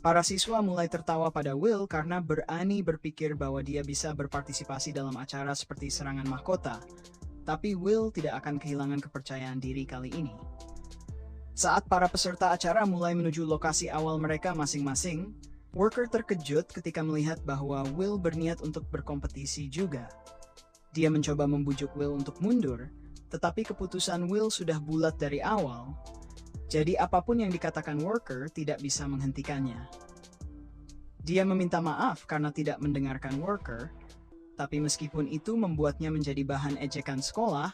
Para siswa mulai tertawa pada Will karena berani berpikir bahwa dia bisa berpartisipasi dalam acara seperti serangan mahkota, tapi Will tidak akan kehilangan kepercayaan diri kali ini. Saat para peserta acara mulai menuju lokasi awal mereka masing-masing, Worker terkejut ketika melihat bahwa Will berniat untuk berkompetisi juga. Dia mencoba membujuk Will untuk mundur, tetapi keputusan Will sudah bulat dari awal. Jadi apapun yang dikatakan Worker tidak bisa menghentikannya. Dia meminta maaf karena tidak mendengarkan Worker, tapi meskipun itu membuatnya menjadi bahan ejekan sekolah,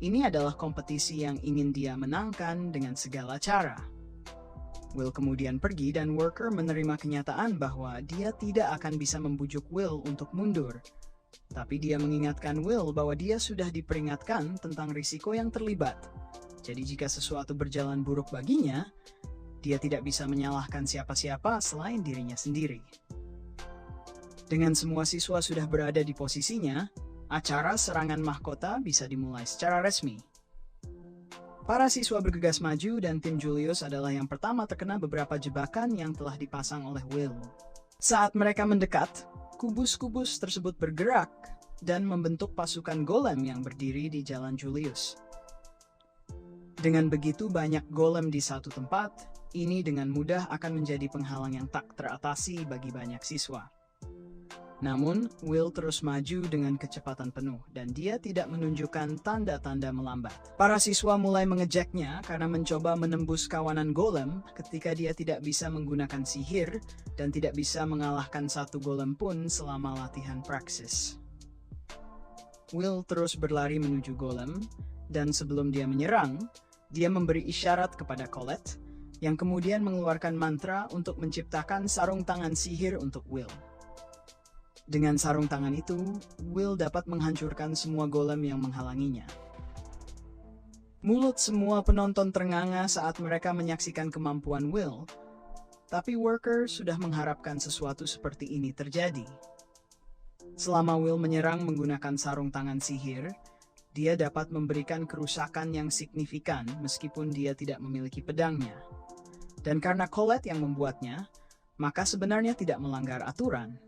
ini adalah kompetisi yang ingin dia menangkan dengan segala cara. Will kemudian pergi dan Worker menerima kenyataan bahwa dia tidak akan bisa membujuk Will untuk mundur. Tapi dia mengingatkan Will bahwa dia sudah diperingatkan tentang risiko yang terlibat. Jadi jika sesuatu berjalan buruk baginya, dia tidak bisa menyalahkan siapa-siapa selain dirinya sendiri. Dengan semua siswa sudah berada di posisinya, acara serangan mahkota bisa dimulai secara resmi. Para siswa bergegas maju dan tim Julius adalah yang pertama terkena beberapa jebakan yang telah dipasang oleh Will. Saat mereka mendekat, kubus-kubus tersebut bergerak dan membentuk pasukan golem yang berdiri di jalan Julius. Dengan begitu banyak golem di satu tempat, ini dengan mudah akan menjadi penghalang yang tak teratasi bagi banyak siswa. Namun, Will terus maju dengan kecepatan penuh dan dia tidak menunjukkan tanda-tanda melambat. Para siswa mulai mengejaknya karena mencoba menembus kawanan golem ketika dia tidak bisa menggunakan sihir dan tidak bisa mengalahkan satu golem pun selama latihan praksis. Will terus berlari menuju golem, dan sebelum dia menyerang, dia memberi isyarat kepada Colette, yang kemudian mengeluarkan mantra untuk menciptakan sarung tangan sihir untuk Will. Dengan sarung tangan itu, Will dapat menghancurkan semua golem yang menghalanginya. Mulut semua penonton ternganga saat mereka menyaksikan kemampuan Will, tapi Worker sudah mengharapkan sesuatu seperti ini terjadi. Selama Will menyerang menggunakan sarung tangan sihir, dia dapat memberikan kerusakan yang signifikan meskipun dia tidak memiliki pedangnya. Dan karena Colette yang membuatnya, maka sebenarnya tidak melanggar aturan.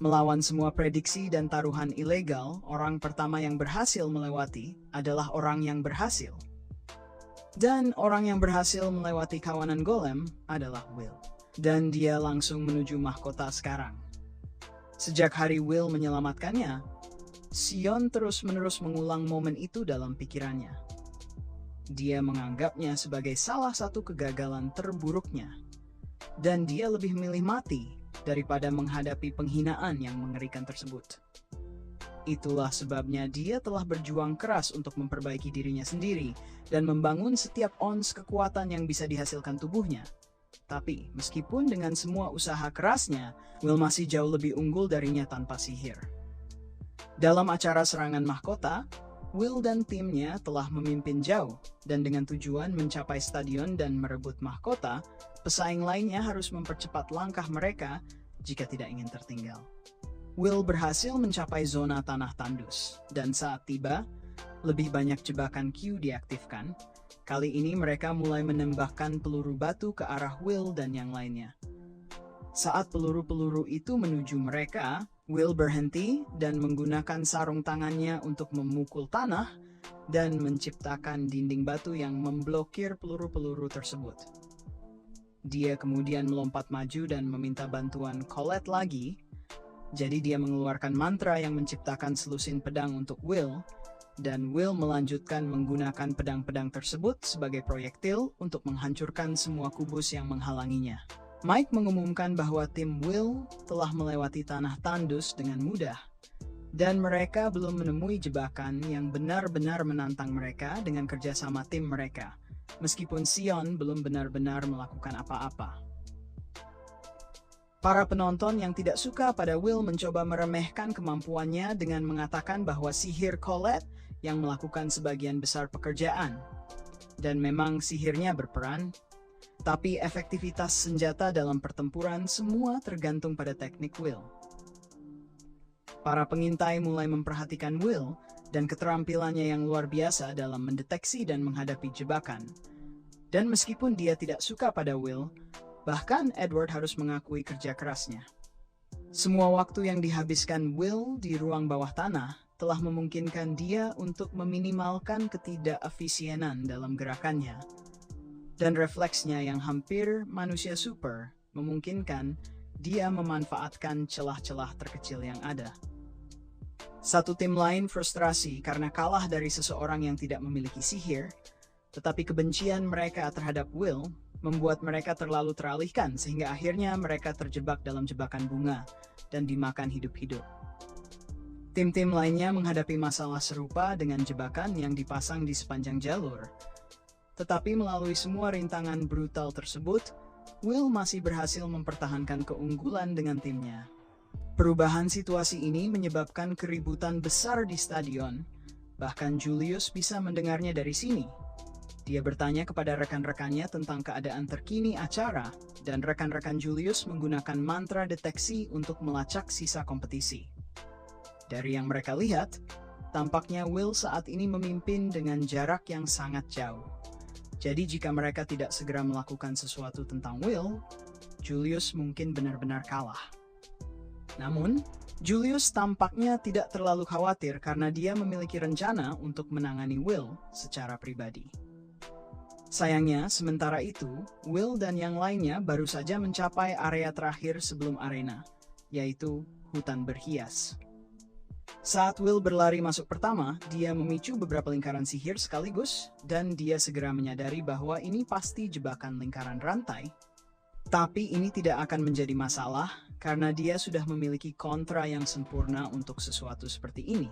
Melawan semua prediksi dan taruhan ilegal, orang pertama yang berhasil melewati adalah orang yang berhasil. Dan orang yang berhasil melewati kawanan golem adalah Will. dan dia langsung menuju mahkota sekarang. Sejak hari Will menyelamatkannya, Sion terus-menerus mengulang momen itu dalam pikirannya. Dia menganggapnya sebagai salah satu kegagalan terburuknya, dan dia lebih memilih mati daripada menghadapi penghinaan yang mengerikan tersebut. Itulah sebabnya dia telah berjuang keras untuk memperbaiki dirinya sendiri dan membangun setiap ons kekuatan yang bisa dihasilkan tubuhnya. Tapi, meskipun dengan semua usaha kerasnya, Will masih jauh lebih unggul darinya tanpa sihir. Dalam acara serangan mahkota, Will dan timnya telah memimpin jauh, dan dengan tujuan mencapai stadion dan merebut mahkota, pesaing lainnya harus mempercepat langkah mereka jika tidak ingin tertinggal. Will berhasil mencapai zona tanah tandus, dan saat tiba, lebih banyak jebakan Q diaktifkan. Kali ini mereka mulai menembakkan peluru batu ke arah Will dan yang lainnya. Saat peluru-peluru itu menuju mereka, Will berhenti dan menggunakan sarung tangannya untuk memukul tanah dan menciptakan dinding batu yang memblokir peluru-peluru tersebut. Dia kemudian melompat maju dan meminta bantuan Colette lagi. Jadi dia mengeluarkan mantra yang menciptakan selusin pedang untuk Will, dan Will melanjutkan menggunakan pedang-pedang tersebut sebagai proyektil untuk menghancurkan semua kubus yang menghalanginya. Mike mengumumkan bahwa tim Will telah melewati tanah tandus dengan mudah, dan mereka belum menemui jebakan yang benar-benar menantang mereka dengan kerjasama tim mereka, meskipun Sion belum benar-benar melakukan apa-apa. Para penonton yang tidak suka pada Will mencoba meremehkan kemampuannya dengan mengatakan bahwa sihir Colette yang melakukan sebagian besar pekerjaan. Dan memang sihirnya berperan, tapi efektivitas senjata dalam pertempuran semua tergantung pada teknik Will. Para pengintai mulai memperhatikan Will dan keterampilannya yang luar biasa dalam mendeteksi dan menghadapi jebakan. Dan meskipun dia tidak suka pada Will, bahkan Edward harus mengakui kerja kerasnya. Semua waktu yang dihabiskan Will di ruang bawah tanah telah memungkinkan dia untuk meminimalkan ketidakefisienan dalam gerakannya. Dan refleksnya yang hampir manusia super memungkinkan dia memanfaatkan celah-celah terkecil yang ada. Satu tim lain frustrasi karena kalah dari seseorang yang tidak memiliki sihir, tetapi kebencian mereka terhadap Will membuat mereka terlalu teralihkan sehingga akhirnya mereka terjebak dalam jebakan bunga dan dimakan hidup-hidup. Tim-tim lainnya menghadapi masalah serupa dengan jebakan yang dipasang di sepanjang jalur. Tetapi melalui semua rintangan brutal tersebut, Will masih berhasil mempertahankan keunggulan dengan timnya. Perubahan situasi ini menyebabkan keributan besar di stadion, bahkan Julius bisa mendengarnya dari sini. Dia bertanya kepada rekan-rekannya tentang keadaan terkini acara, dan rekan-rekan Julius menggunakan mantra deteksi untuk melacak sisa kompetisi. Dari yang mereka lihat, tampaknya Will saat ini memimpin dengan jarak yang sangat jauh. Jadi jika mereka tidak segera melakukan sesuatu tentang Will, Julius mungkin benar-benar kalah. Namun, Julius tampaknya tidak terlalu khawatir karena dia memiliki rencana untuk menangani Will secara pribadi. Sayangnya, sementara itu, Will dan yang lainnya baru saja mencapai area terakhir sebelum arena, yaitu hutan berhias. Saat Will berlari masuk pertama, dia memicu beberapa lingkaran sihir sekaligus, dan dia segera menyadari bahwa ini pasti jebakan lingkaran rantai. Tapi ini tidak akan menjadi masalah, karena dia sudah memiliki kontra yang sempurna untuk sesuatu seperti ini.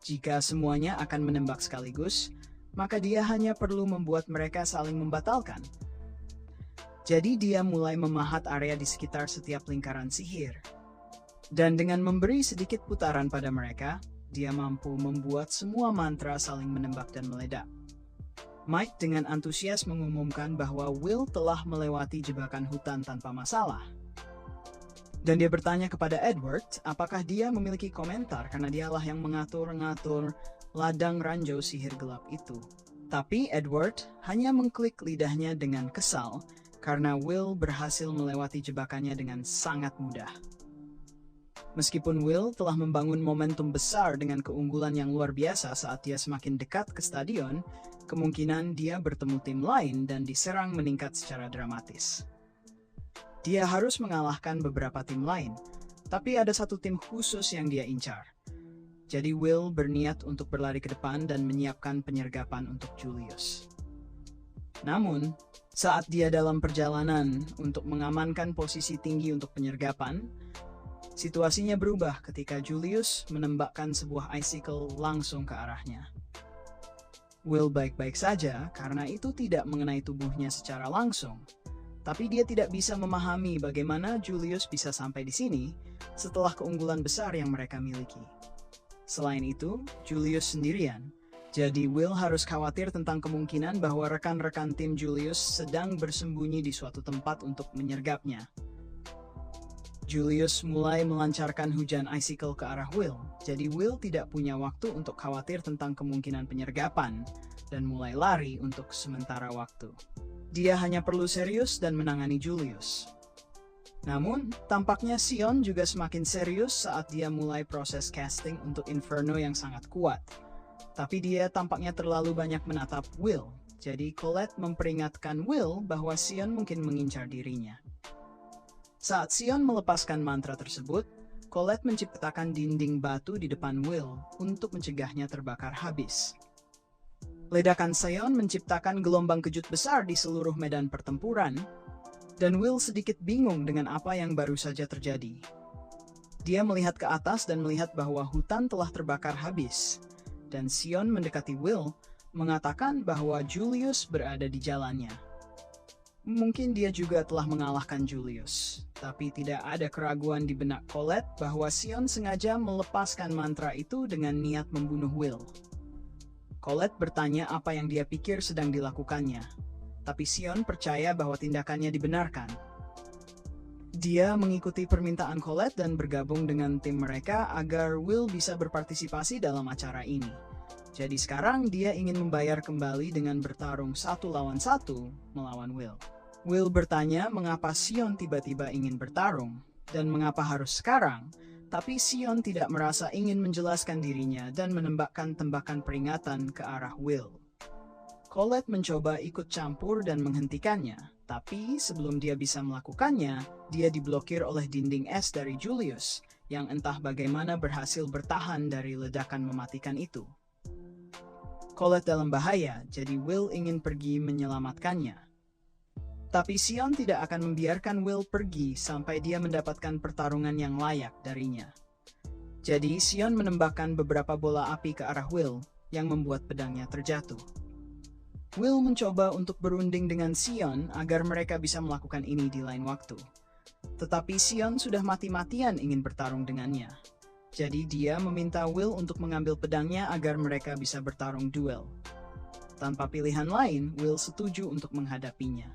Jika semuanya akan menembak sekaligus, maka dia hanya perlu membuat mereka saling membatalkan. Jadi dia mulai memahat area di sekitar setiap lingkaran sihir. Dan dengan memberi sedikit putaran pada mereka, dia mampu membuat semua mantra saling menembak dan meledak. Mike dengan antusias mengumumkan bahwa Will telah melewati jebakan hutan tanpa masalah. Dan dia bertanya kepada Edward apakah dia memiliki komentar karena dialah yang mengatur-ngatur ladang ranjau sihir gelap itu. Tapi Edward hanya mengklik lidahnya dengan kesal karena Will berhasil melewati jebakannya dengan sangat mudah. Meskipun Will telah membangun momentum besar dengan keunggulan yang luar biasa saat dia semakin dekat ke stadion, kemungkinan dia bertemu tim lain dan diserang meningkat secara dramatis. Dia harus mengalahkan beberapa tim lain, tapi ada satu tim khusus yang dia incar. Jadi Will berniat untuk berlari ke depan dan menyiapkan penyergapan untuk Julius. Namun, saat dia dalam perjalanan untuk mengamankan posisi tinggi untuk penyergapan, situasinya berubah ketika Julius menembakkan sebuah icicle langsung ke arahnya. Will baik-baik saja karena itu tidak mengenai tubuhnya secara langsung, tapi dia tidak bisa memahami bagaimana Julius bisa sampai di sini setelah keunggulan besar yang mereka miliki. Selain itu, Julius sendirian. Jadi Will harus khawatir tentang kemungkinan bahwa rekan-rekan tim Julius sedang bersembunyi di suatu tempat untuk menyergapnya. Julius mulai melancarkan hujan icicle ke arah Will, jadi Will tidak punya waktu untuk khawatir tentang kemungkinan penyergapan, dan mulai lari untuk sementara waktu. Dia hanya perlu serius dan menangani Julius. Namun, tampaknya Sion juga semakin serius saat dia mulai proses casting untuk Inferno yang sangat kuat. Tapi dia tampaknya terlalu banyak menatap Will, jadi Colette memperingatkan Will bahwa Sion mungkin mengincar dirinya. Saat Sion melepaskan mantra tersebut, Colette menciptakan dinding batu di depan Will untuk mencegahnya terbakar habis. Ledakan Sion menciptakan gelombang kejut besar di seluruh medan pertempuran, dan Will sedikit bingung dengan apa yang baru saja terjadi. Dia melihat ke atas dan melihat bahwa hutan telah terbakar habis, dan Sion mendekati Will, mengatakan bahwa Julius berada di jalannya. Mungkin dia juga telah mengalahkan Julius, tapi tidak ada keraguan di benak Colette bahwa Sion sengaja melepaskan mantra itu dengan niat membunuh Will. Colette bertanya apa yang dia pikir sedang dilakukannya, tapi Sion percaya bahwa tindakannya dibenarkan. Dia mengikuti permintaan Colette dan bergabung dengan tim mereka agar Will bisa berpartisipasi dalam acara ini. Jadi sekarang dia ingin membayar kembali dengan bertarung 1 lawan 1 melawan Will. Will bertanya mengapa Sion tiba-tiba ingin bertarung, dan mengapa harus sekarang, tapi Sion tidak merasa ingin menjelaskan dirinya dan menembakkan tembakan peringatan ke arah Will. Colette mencoba ikut campur dan menghentikannya, tapi sebelum dia bisa melakukannya, dia diblokir oleh dinding es dari Julius, yang entah bagaimana berhasil bertahan dari ledakan mematikan itu. Colette dalam bahaya, jadi Will ingin pergi menyelamatkannya. Tapi Sion tidak akan membiarkan Will pergi sampai dia mendapatkan pertarungan yang layak darinya. Jadi Sion menembakkan beberapa bola api ke arah Will, yang membuat pedangnya terjatuh. Will mencoba untuk berunding dengan Sion agar mereka bisa melakukan ini di lain waktu. Tetapi Sion sudah mati-matian ingin bertarung dengannya. Jadi dia meminta Will untuk mengambil pedangnya agar mereka bisa bertarung duel. Tanpa pilihan lain, Will setuju untuk menghadapinya.